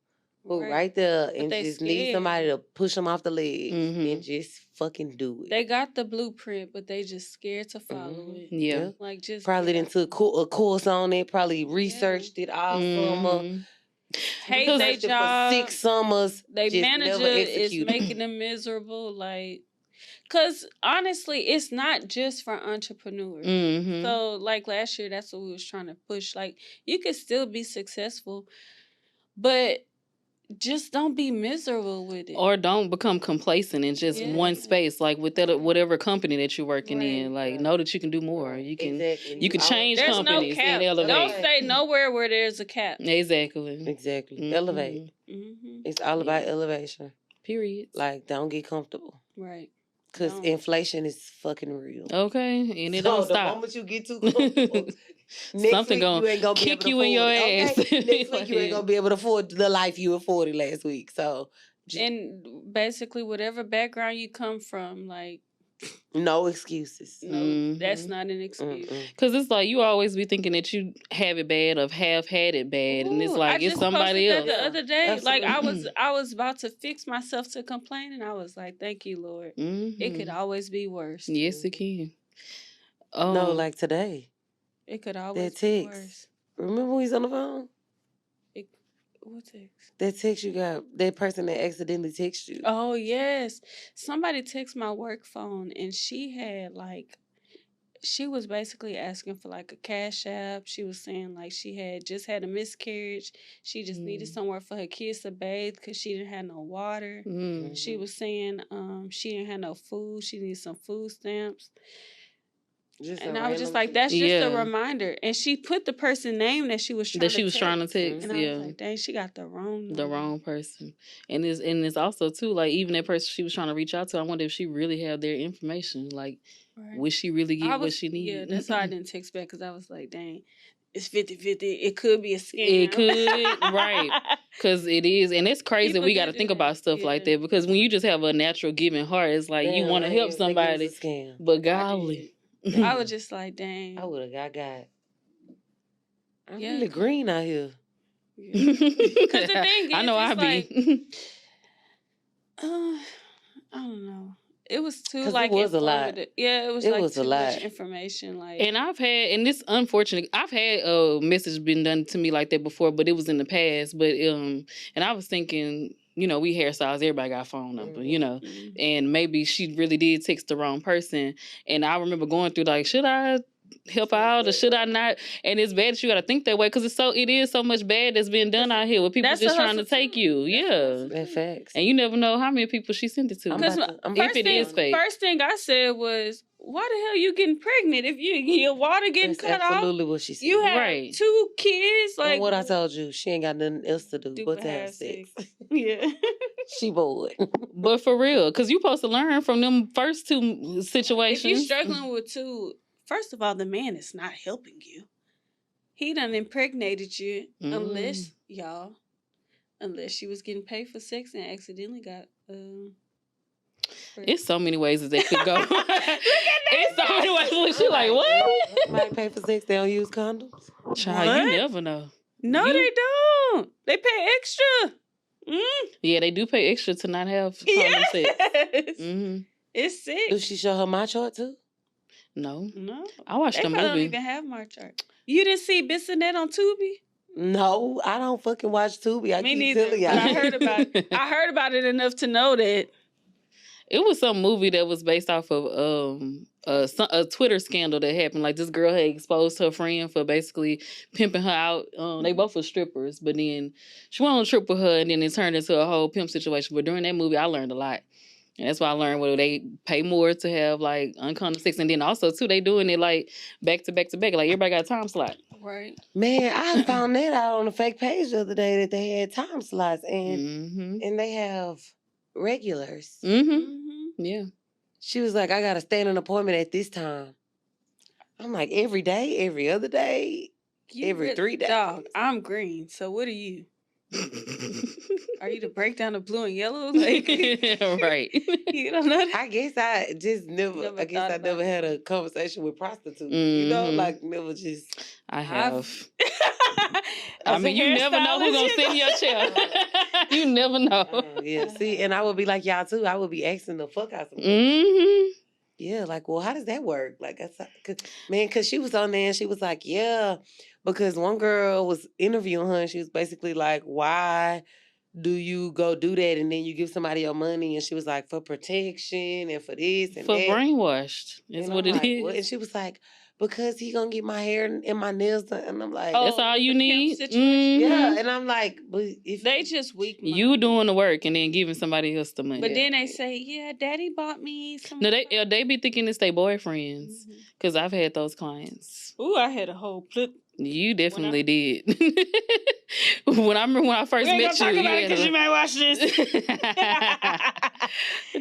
and just need somebody to push them off the ledge and just fucking do it. They got the blueprint, but they just scared to follow it. Yeah. Like just probably didn't took a course on it, probably researched it all summer. Hate their job. For 6 summers. Their manager is making them miserable. Like, because honestly, it's not just for entrepreneurs. So, like last year, that's what we was trying to push. Like, you can still be successful, but just don't be miserable with it. Or don't become complacent in just one space, like with that, whatever company that you're working in. Like, know that you can do more. You can you can change companies and elevate. Don't stay nowhere where there's a cap. Exactly. Elevate. It's all about elevation. Period. Like, don't get comfortable. Right. Because inflation is fucking real. Okay. And it don't stop. The moment you get too comfortable, Next Something week, gonna you ain't gonna be kick able to you in your afford it. ass. Okay? Next week, you ain't gonna be able to afford the life you afforded last week. So, And basically, whatever background you come from, like, no excuses. no, that's not an excuse. Because it's like you always be thinking that you have it bad or have had it bad, and it's Ooh, like I it's just somebody posted else. that the other day. Absolutely. Like I was about to fix myself to complain, and I was like, "Thank you, Lord. It could always be worse." Yes, it can. No, like today. It could always That be text. worse. Remember when he's on the phone? What text? That text you got, that person that accidentally texted you. Oh yes, somebody texted my work phone, and she was basically asking for like a cash app. She was saying like she had just had a miscarriage. She just needed somewhere for her kids to bathe because she didn't have no water. She was saying she didn't have no food. She needed some food stamps. And I was just like, that's just a reminder. And she put the person name that she was trying to text. And I was like, dang, she got the wrong number. The wrong person. And it's also too, like, even that person she was trying to reach out to, I wonder if she really had their information. Like, would she really get what she needed? Yeah, that's why I didn't text back, because I was like, dang, it's 50-50. It could be a scam. It could, right. Because it is. And it's crazy. People We got to think about stuff like that, because when you just have a natural giving heart, it's like you want to help somebody. But golly. I was just like, dang. I would have got. I'm really green out here. Because the thing is, I know I be. Like, I don't know. It was too like it was a lot. Yeah, it was like too much information. Like, and I've had, and this unfortunate, I've had a message been done to me like that before, but it was in the past. But and I was thinking, you know, we hairstyles, everybody got a phone number, you know, and maybe she really did text the wrong person. And I remember going through like, should I help out or should I not? And it's bad that you got to think that way, because it is so much bad that's being done out here with people just trying to take you. That's facts. And you never know how many people she sent it to. If it is fake. First thing I said was, why the hell you getting pregnant if your water getting cut off? Absolutely what she said. You have 2 kids. Like, and what I told you, she ain't got nothing else to do but to have sex. Yeah. She bored. But for real, because you supposed to learn from them first 2 situations. If you're struggling with 2, first of all, the man is not helping you. He done impregnated you, unless she was getting paid for sex and accidentally got. It's so many ways that they could go. It's so many ways. She like, what? Might pay for sex. They don't use condoms. Child, you never know. No, they don't. They pay extra. Yeah, they do pay extra to not have condom sex. It's sick. Do she show her my chart too? No. No. I watched the movie. They don't even have my chart. You didn't see Bissonette on Tubi? No, I don't fucking watch Tubi. I Me keep neither. telling y'all. But I heard about it. I heard about it enough to know that. It was some movie that was based off of a Twitter scandal that happened. Like, this girl had exposed her friend for basically pimping her out. They both were strippers, but then she went on a trip with her, and then it turned into a whole pimp situation. But during that movie, I learned a lot. And that's why I learned whether they pay more to have, like, uncondom sex. And then also, too, they doing it, like, back to back to back. Like, everybody got a time slot. Right. Man, I found that out on a fake page the other day that they had time slots. And they have regulars. Yeah. She was like, I got to stand an appointment at this time. I'm like, every day, every other day, every 3 days. Dog, I'm green. So what are you? Are you the breakdown of blue and yellow? Like, right. You don't know that? I guess I just never had a conversation with prostitutes. You know, like never just. I have. I mean, you never know who's going to sit in your chair. You never know. Yeah, see, and I would be like y'all too. I would be asking the fuck out of Yeah, like, well, how does that work? Like, because she was on there and she was like, yeah, because one girl was interviewing her and she was basically like, why do you go do that and then you give somebody your money? And she was like, for protection and for this and for that. Brainwashed is what it is. What? And she was like, because he gonna get my hair and my nails done. And I'm like, that's all you need? Yeah, and I'm like, but if they just weak. You doing the work and then giving somebody else the money. But then they say, yeah, daddy bought me some. No, they be thinking it's their boyfriends. Because I've had those clients. Ooh, I had a whole clip. You definitely did. when I first met you, because you might watch this.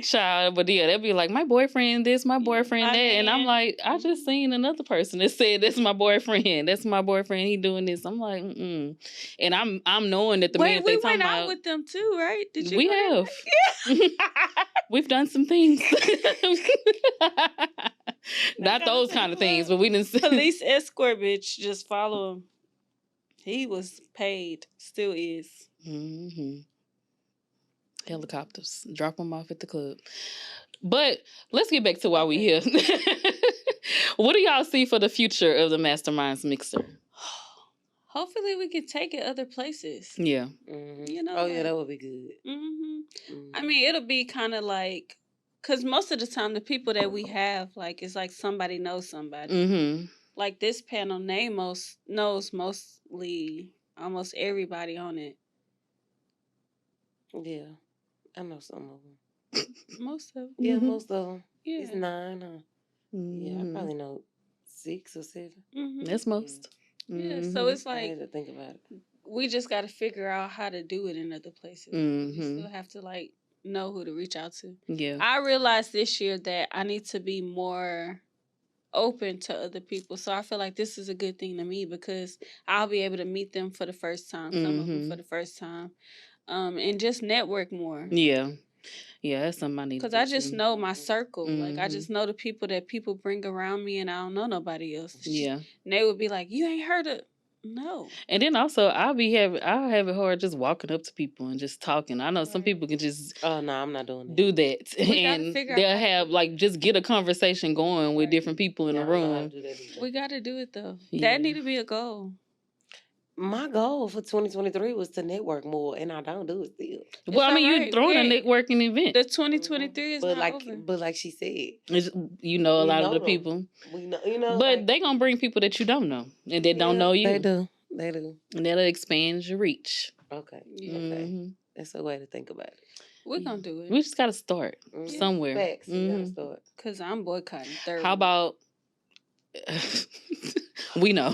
Child, but yeah, they'll be like, my boyfriend this, my boyfriend that. And I'm like, I just seen another person that said, that's my boyfriend. That's my boyfriend. He doing this. I'm like, mm-mm. And I'm knowing that the man we they talking went out about, with them too, right? Did you? we go have. We've done some things. Not those kind of things, but we didn't see. Police escort bitch, just follow him. He was paid, still is. Mm-hmm. Helicopters, drop them off at the club. But let's get back to why we here. What do y'all see for the future of the Masterminds Mixer? Hopefully, we can take it other places. Yeah. Mm-hmm. You know. Oh yeah, that would be good. Mm-hmm. Mm-hmm. I mean, it'll be kind of like, because most of the time, the people that we have, like, it's like somebody knows somebody. Mm-hmm. Like this panel name knows mostly almost everybody on it. Yeah, I know some of them. Most of them. Yeah, most of them. Yeah. It's 9, huh? Yeah, I probably know 6 or 7. Mm-hmm. That's most. Yeah, so it's I like had to think about it. we just got to figure out how to do it in other places. Mm-hmm. You still have to like know who to reach out to. Yeah. I realized this year that I need to be more open to other people. So I feel like this is a good thing to me because I'll be able to meet them for the first time, some of them for the first time, and just network more. Yeah. Yeah, that's something I need to do. Because I just too. know my circle. Like, I just know the people that people bring around me, and I don't know nobody else. Yeah. And they would be like, you ain't heard of... No. And then also, I'll have it hard just walking up to people and just talking. I know some people can just Oh, no, I'm not doing that. do that. We And gotta figure out they'll how to have, like, just get a conversation going with different people in Yeah, the I don't know how to room. do that either. We got to do it, though. Yeah. That need to be a goal. My goal for 2023 was to network more, and I don't do it still. Well, I mean, all you're throwing a right. networking event. The 2023 is But not like, over. but like she said, You know a we lot know of the them. people. We know, you know. But like, they going to bring people that you don't know and that don't know you. They do. They do. And that'll expand your reach. Okay. Yeah. Okay. Mm-hmm. That's a way to think about it. We're going to do it. We just got to start somewhere. Facts. You gotta Mhm. start. Because I'm boycotting third. How about... we know.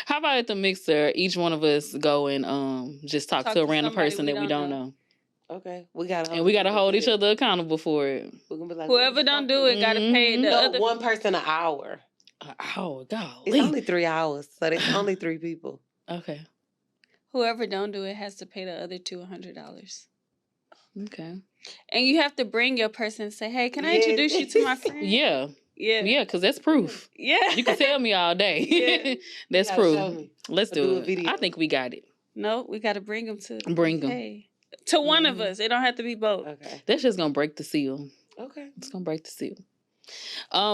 How about at the mixer, each one of us go and just talk to a random somebody person we that we don't don't know. Okay. We gotta hold each other accountable for it. We're gonna be like, whoever don't do it got to pay the other... one person an hour. Oh, God. It's only 3 hours, so there's only 3 people. Okay. Whoever don't do it has to pay the other $200. Okay. And you have to bring your person and say, hey, can I introduce you to my friend? Yeah. Yeah. Yeah, because that's proof. Yeah. You can tell me all day. Yeah. That's You gotta show proof. me. Let's Or do do a it. video. I think we got it. No, we got to bring them to... Bring 'em. Hey. To one of us. It don't have to be both. Okay. That's just going to break the seal. Okay. It's going to break the seal.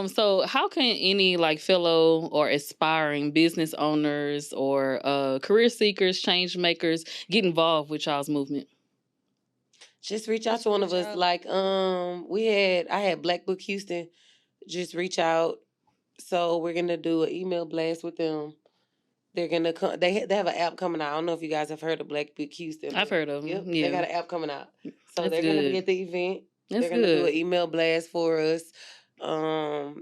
So how can any like fellow or aspiring business owners or career seekers, change makers get involved with y'all's movement? Just reach out to one of us. Like, I had Black Book Houston just reach out. So we're gonna do an email blast with them. They're gonna come. They have an app coming out. I don't know if you guys have heard of Black Book Houston. I've heard of them. Yep, Yeah. they got an app coming out. So That's they're gonna good. be at the event. That's They're gonna do good. an email blast for us.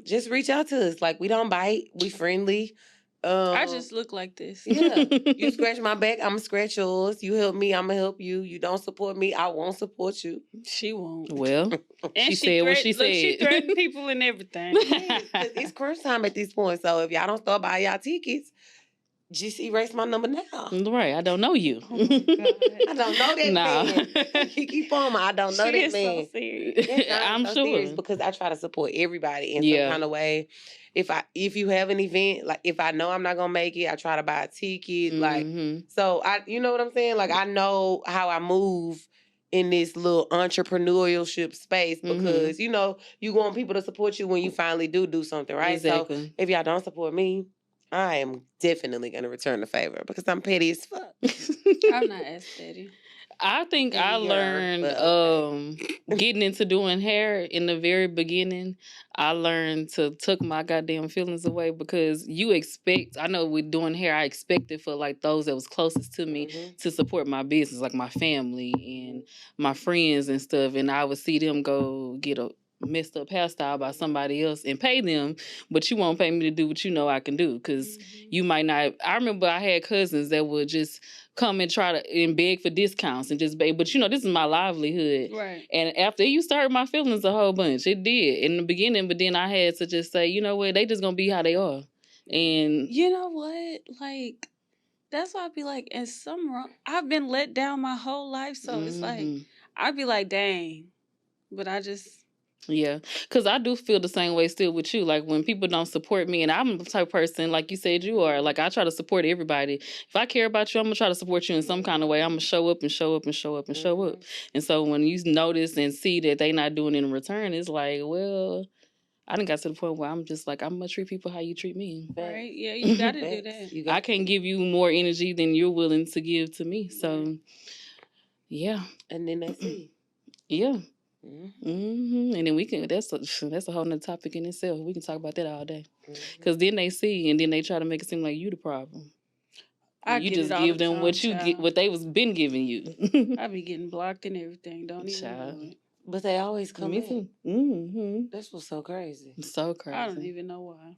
Just reach out to us. Like, we don't bite. We friendly. I just look like this. Yeah. You scratch my back, I'm gonna scratch yours. You help me, I'm gonna help you. You don't support me, I won't support you. She won't. Well, And she said what she Look, she said. threatened people and everything. Yes, 'cause it's crunch time at this point. So if y'all don't start buying y'all tickets, just erase my number now. Right, I don't know you. Oh my God. I don't know that Nah. man. He keep on. I don't know She that is man. so serious. Yes, I'm so sure. serious because I try to support everybody in Yeah. some kind of way. If you have an event, like if I know I'm not gonna make it, I try to buy a ticket. Like, Mhm. so you know what I'm saying? Like, I know how I move in this little entrepreneurship space because you know you want people to support you when you finally do something, right? So Exactly. if y'all don't support me, I am definitely gonna return the favor because I'm petty as fuck. I'm not as steady. I think I Yeah, learned but getting into doing hair in the very beginning. I learned to tuck my goddamn feelings away because I know with doing hair, I expected for like those that was closest to me to support my business, like my family and my friends and stuff. And I would see them go get messed up hairstyle by somebody else and pay them, but you won't pay me to do what you know I can do because you might not. I remember I had cousins that would just come and try to and beg for discounts and just beg, but this is my livelihood. Right. And after you started my feelings a whole bunch, it did in the beginning, but then I had to just say, you know what, they just gonna be how they are. And you know what, like. That's why I'd be like, and I've been let down my whole life, so it's like I'd be like, dang, but I just because I do feel the same way still with you. Like when people don't support me, and I'm the type of person like you said you are. Like I try to support everybody. If I care about you, I'm gonna try to support you in some kind of way. I'm gonna show up and show up and show up and show up. And so when you notice and see that they not doing it in return, it's like, well. I done got to the point where I'm just like, I'm going to treat people how you treat me. Right? Yeah, you got to do that. I can't give you more energy than you're willing to give to me. So, yeah. And then they see. Yeah. And then we can, that's a whole nother topic in itself. We can talk about that all day. Because then they see and then they try to make it seem like you the problem. You just give them what they was been giving you. I be getting blocked and everything. Don't even know it. But they always come in. That's what's so crazy. So crazy. I don't even know why.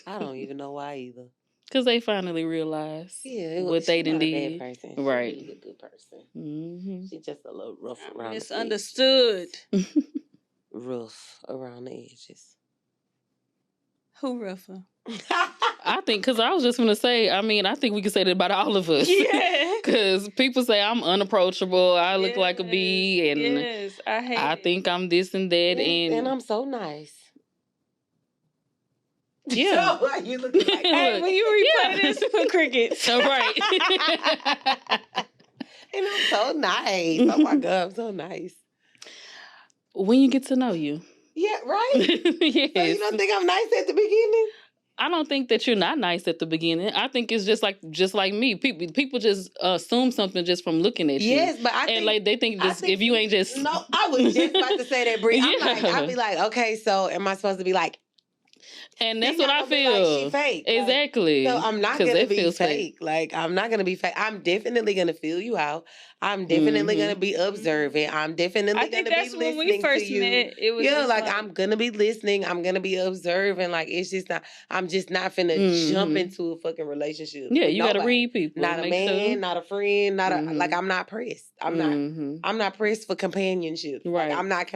I don't even know why either. Because they finally realized what they done did. Right. She's a good person. She's just a little rough around the edges. Misunderstood. Rough around the edges. Who rougher? I think, because I was just going to say, I mean, I think we can say that about all of us. Yeah. Because people say I'm unapproachable, I look like a bee, and I think I'm this and that. And I'm so nice. Yeah. So, you look like, hey, when you replay this, put crickets. Right. And I'm so nice. Oh my God, I'm so nice. When you get to know you. Yeah, right? Yes. So you don't think I'm nice at the beginning? I don't think that you're not nice at the beginning. I think it's just like me. People just assume something just from looking at you. Yes, but they think if you ain't just no. I was just about to say that, Brie. I'd be like, okay, so am I supposed to be like? And that's what I feel. Like she fake. Exactly. So I'm not gonna be fake. Like I'm not gonna be fake. I'm definitely gonna feel you out. I'm definitely gonna be observant. I'm definitely gonna be listening when we first met. It was I'm gonna be listening. I'm gonna be observing. Like it's just not. I'm just not finna jump into a fucking relationship. Yeah, you gotta read people. Not a man, not a friend, not a like. I'm not pressed. I'm not. I'm not pressed for companionship. Right. Like, I'm not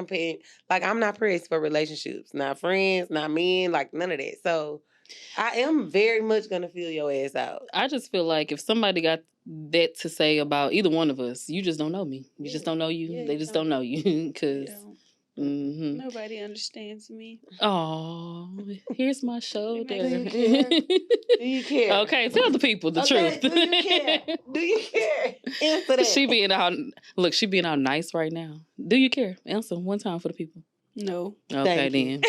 I'm not pressed for relationships. Not friends. Not men. Like none of that. So I am very much gonna feel your ass out. I just feel like if somebody got that to say about either one of us, you just don't know me. You just don't know you. They just don't know you because nobody understands me. Oh, here's my shoulder. Do you care? Okay, tell the people the truth. Do you care? Do you care? Answer that. She being all nice right now. Do you care? Answer one time for the people. No. Okay then.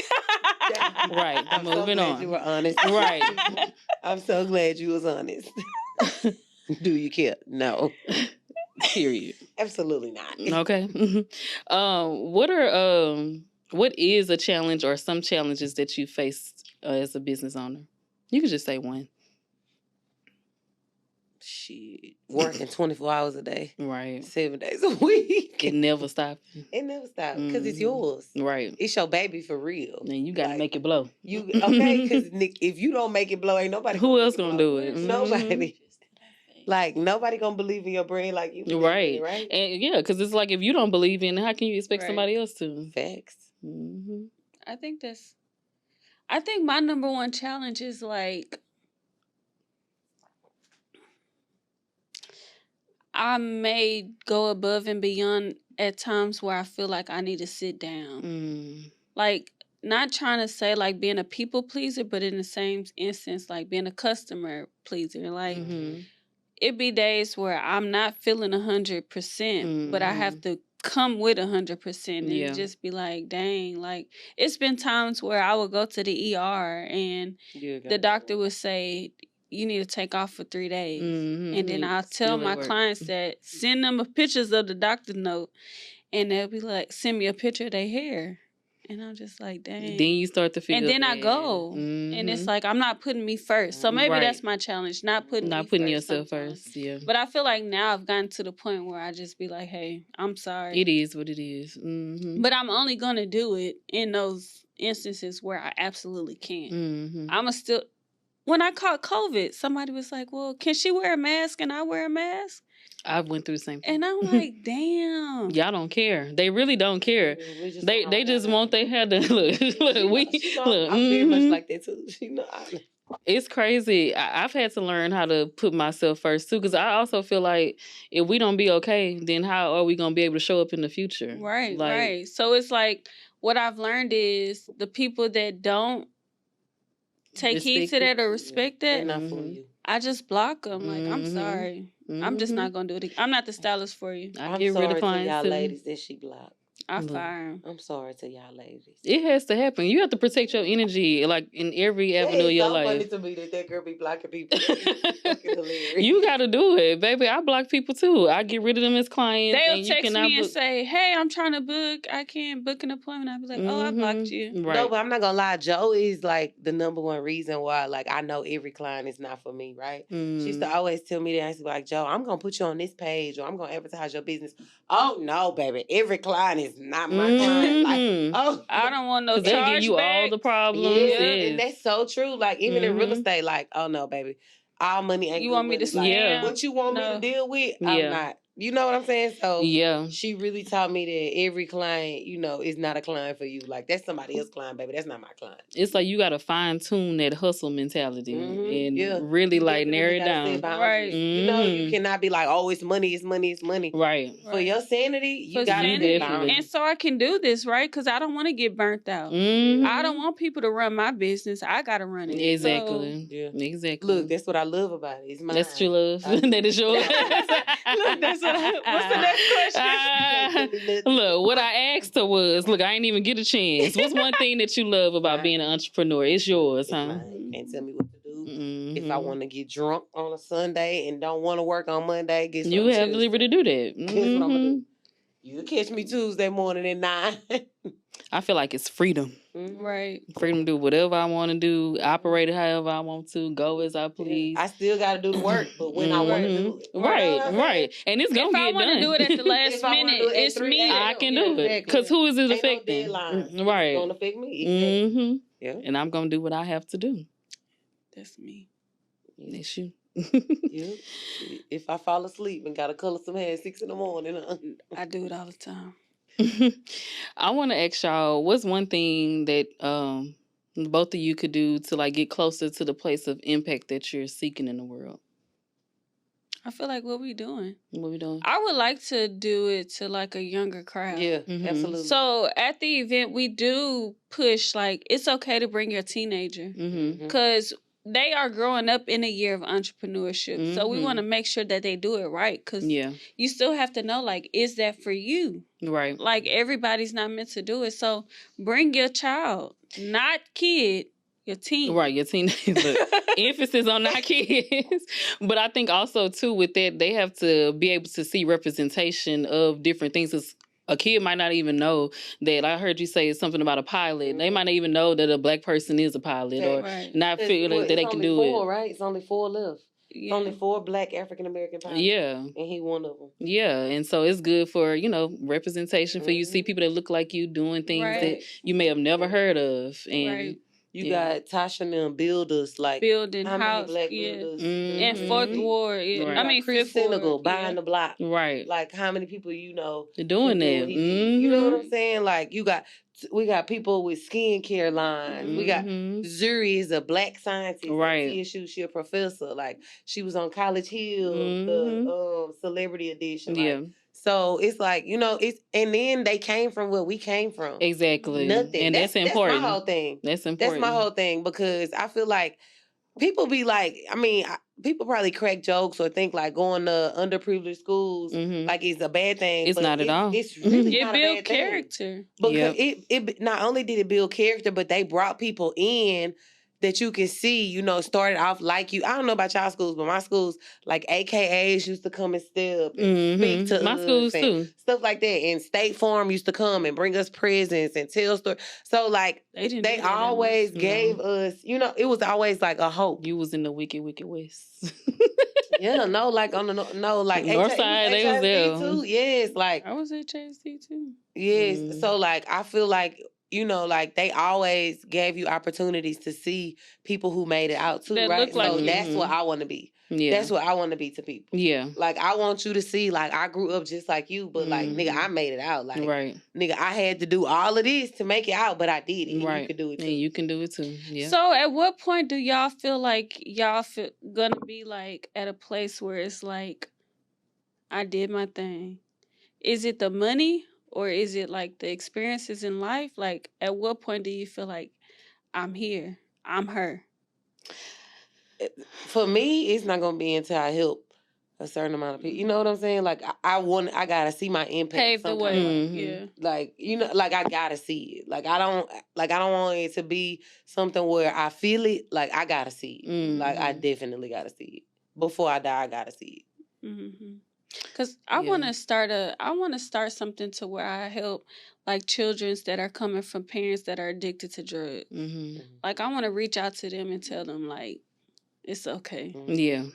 Right. I'm moving so glad on. You were honest. Right. I'm so glad you was honest. Do you care? No. Period. Absolutely not. Okay. What is a challenge or some challenges that you faced as a business owner? You can just say one. Shit. Working 24 hours a day. Right. 7 days a week. It never stops. It never stops because it's yours. Right. It's your baby for real. And you got to make it blow. Because if you don't make it blow, ain't nobody. Who else gonna do it? Nobody. Like nobody gonna believe in your brain like you. Right. Right. And yeah, because it's like if you don't believe in it, how can you expect somebody else to? Facts. I think my number one challenge is like I may go above and beyond at times where I feel like I need to sit down. Like, not trying to say like being a people pleaser, but in the same instance, like being a customer pleaser. Like, it be days where I'm not feeling 100%, but I have to come with 100% and just be like, dang, like it's been times where I would go to the ER and the doctor would say, you need to take off for 3 days. And then I'll tell my clients that send them pictures of the doctor note and they'll be like, send me a picture of their hair. And I'm just like, dang. Then you start to feel and then I bad. go. And it's like, I'm not putting me first. So maybe Right. that's my challenge, not putting me yourself sometimes. first. Yeah. But I feel like now I've gotten to the point where I just be like, hey, I'm sorry. It is what it is. But I'm only going to do it in those instances where I absolutely can't. I'm a still... When I caught COVID, somebody was like, well, can she wear a mask and I wear a mask? I went through the same thing. And I'm like, damn. Y'all don't care. They really don't care. They just want they had to look. I'm very much like that too. It's crazy. I've had to learn how to put myself first too, because I also feel like if we don't be okay, then how are we gonna be able to show up in the future? Right, right. So it's like what I've learned is the people that don't take heed to that or respect that, not for you. I just block them. Like, I'm sorry. I'm just not gonna do it. I'm not the stylist for you. I get rid of clients y'all too. ladies that she blocked. I fire him. I'm sorry to y'all ladies. It has to happen. You have to protect your energy, like in every avenue of your life. It's so funny to me that girl be blocking people. You got to do it, baby. I block people too. I get rid of them as clients. They'll text me and say, "Hey, I'm trying to book. I can't book an appointment." I'll be like, "Oh, I blocked you." Right. No, but I'm not gonna lie. Joe is like the number one reason why, like, I know every client is not for me. Right? She used to always tell me that. I used to be like, Joe, I'm gonna put you on this page, or I'm gonna advertise your business. Oh no, baby, every client is not my client. Like, oh, I don't want no chargeback. They give you all the problems. Yeah, and that's so true. Like, even in real estate, like, oh no, baby, all money ain't. You want me to scam? What you want me to deal with? I'm not. You know what I'm saying? So she really taught me that every client, is not a client for you. Like, that's somebody else's client, baby. That's not my client. It's like you got to fine tune that hustle mentality and really like narrow it down. Right. You cannot be like, oh, it's money, it's money, it's money. Right. For your sanity, you got to be And so I can do this, right? Because I don't want to get burnt out. I don't want people to run my business. I got to run it. Exactly. So, exactly. Look, that's what I love about it. It's mine. That's what you love. That is yours. Look, that's what's the next question? Look, what I asked her was, look, I ain't even get a chance. What's one thing that you love about being an entrepreneur? It's yours, huh? And tell me what to do. If I want to get drunk on a Sunday and don't want to work on Monday, guess what? You have the liberty to do that. Guess what I'm gonna do? You catch me Tuesday morning at 9. I feel like it's freedom. Right. Freedom to do whatever I want to do, operate it however I want to, go as I please. I still got to do the work, but when I want to do it. Right. And it's going to get done. If I want to do it at the last minute, it's me. I can do it. Because who is it affecting? Right. It's going to affect me. Exactly. Yeah. And I'm going to do what I have to do. That's me. That's you. Yeah. If I fall asleep and got to color some hair at 6 a.m, I do it all the time. I want to ask y'all, what's one thing that both of you could do to like get closer to the place of impact that you're seeking in the world? I feel like what we doing. What we doing? I would like to do it to like a younger crowd. Yeah, absolutely. So at the event, we do push like it's okay to bring your teenager because they are growing up in a year of entrepreneurship. So we want to make sure that they do it right because you still have to know, like, is that for you? Right. Like, everybody's not meant to do it. So bring your child, not kid, your teen. Right, your teenager. Emphasis on not kids. But I think also, too, with that, they have to be able to see representation of different things. A kid might not even know that. I heard you say something about a pilot. They might not even know that a black person is a pilot or not feel that they can do it. Right? It's only 4 left. Yeah. Only 4 black African-American pilots. Yeah. And he one of them. Yeah. And so it's good for, representation for you to see people that look like you doing things that you may have never heard of. And you got Tasha and them builders, like building how house, many black builders? And Fourth Ward. Right. I mean, Chris Fifth Senegal Ward. buying the block. Right. Like how many people they're doing that. You know what I'm saying? Like we got people with skincare lines. We got Zuri is a black scientist. Right. TSU, she a professor. Like she was on College Hill, the celebrity edition. Like, so it's like, and then they came from where we came from. Exactly. Nothing. And that's important. That's my whole thing. That's important. That's my whole thing because I feel like people be like, people probably crack jokes or think like going to underprivileged schools like it's a bad thing. It's not at all. It's really not a bad built character. Because it not only did it build character, but they brought people in that you can see, you know, started off like you. I don't know about y'all schools, but my schools, like AKAs used to come and step and speak to My us schools and too. stuff like that. And State Farm used to come and bring us presents and tell stories. So like They didn't they do that in always my gave us, you know, it was always like a hope. You was in the wicked west. Yeah, no, like on the no, like North side, they was there. too. Yes, like I was at HSD too. yes. So like I feel like, you know, like they always gave you opportunities to see people who made it out too, That right? look like So you. that's what I want to be. Yeah. That's what I want to be to people. Yeah. Like I want you to see, like I grew up just like you, but like nigga, I made it out. Like Right. nigga, I had to do all of this to make it out, but I did it. And Right. you could do it too. And you can do it too. Yeah. So at what point do y'all feel like gonna be like at a place where it's like, I did my thing? Is it the money or is it like the experiences in life? Like at what point do you feel like I'm here, I'm her? For me, it's not gonna be until I help a certain amount of people. You know what I'm saying? Like I gotta see my impact. Pave the way. Yeah. Like, you know, like I gotta see it. Like I don't want it to be something where I feel it. Like I gotta see it. Like I definitely gotta see it. Before I die, I gotta see it. Mm-hmm. Cause I want to start something to where I help like children that are coming from parents that are addicted to drugs. Like I want to reach out to them and tell them like, it's okay. Yeah.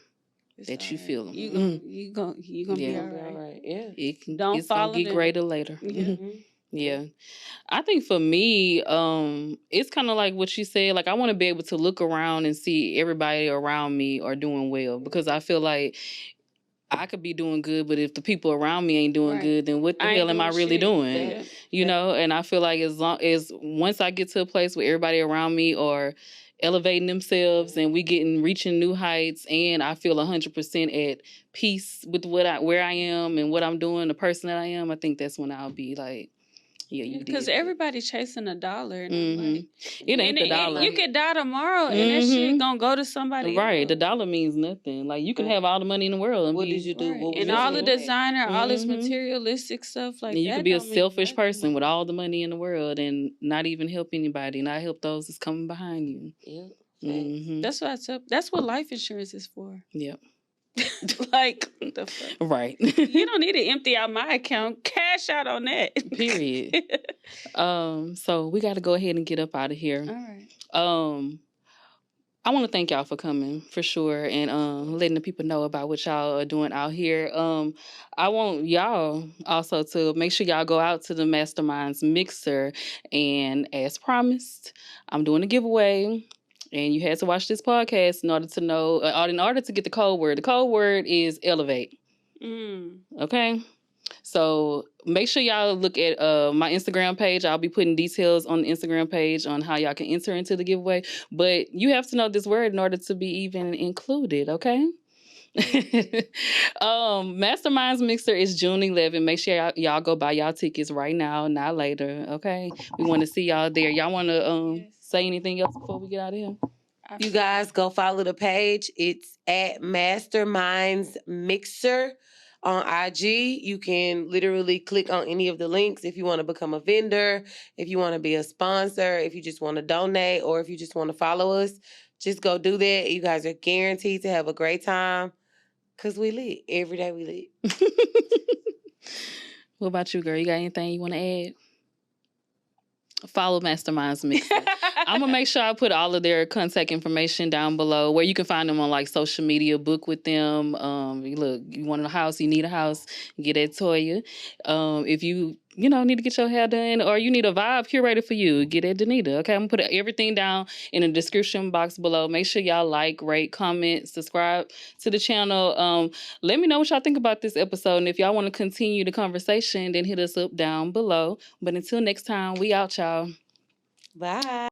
It's that you right. feel them. You gonna be all right. Yeah. It's gonna get greater later. Yeah. I think for me, it's kind of like what you said. Like I want to be able to look around and see everybody around me are doing well, because I feel like I could be doing good, but if the people around me ain't doing good, then what the hell am I really doing? You know? And I feel like as long as once I get to a place where everybody around me are elevating themselves and reaching new heights, and I feel 100% at peace with where I am and what I'm doing, the person that I am, I think that's when I'll be like, yeah, you did. Because everybody's chasing a dollar. And like, it ain't the dollar. You could die tomorrow and that shit gonna go to somebody else. else. The dollar means nothing. Like you can have all the money in the world. And what did you do? Right. What and all the designer, all this materialistic stuff like and you that. can be a selfish person with all the money in the world and not even help anybody, not help those that's coming behind you. Yeah. That's what I tell. That's what life insurance is for. Yep. Like the fuck? Right. You don't need to empty out my account. Cash out on that. Period. So we got to go ahead and get up out of here. All right. I want to thank y'all for coming, for sure, and letting the people know about what y'all are doing out here. I want y'all also to make sure y'all go out to the Masterminds Mixer, and as promised, I'm doing a giveaway. And you had to watch this podcast in order to know, in order to get the code word. The code word is elevate. Okay? So make sure y'all look at my Instagram page. I'll be putting details on the Instagram page on how y'all can enter into the giveaway. But you have to know this word in order to be even included, okay? Masterminds Mixer is June 11th. Make sure y'all go buy y'all tickets right now, not later, okay? We want to see y'all there. Y'all want to say anything else before we get out of here? You guys go follow the page. It's at Masterminds Mixer on IG. You can literally click on any of the links if you want to become a vendor, if you want to be a sponsor, if you just want to donate, or if you just want to follow us. Just go do that. You guys are guaranteed to have a great time because we lit. Every day we lit. What about you, girl? You got anything you want to add? Follow Masterminds Mixer. I'm going to make sure I put all of their contact information down below where you can find them on like social media, book with them. Look, you want a house, you need a house, get at Toya. If you need to get your hair done or you need a vibe curated for you, get at Danita. Okay, I'm going to put everything down in the description box below. Make sure y'all like, rate, comment, subscribe to the channel. Let me know what y'all think about this episode. And if y'all want to continue the conversation, then hit us up down below. But until next time, we out, y'all. Bye.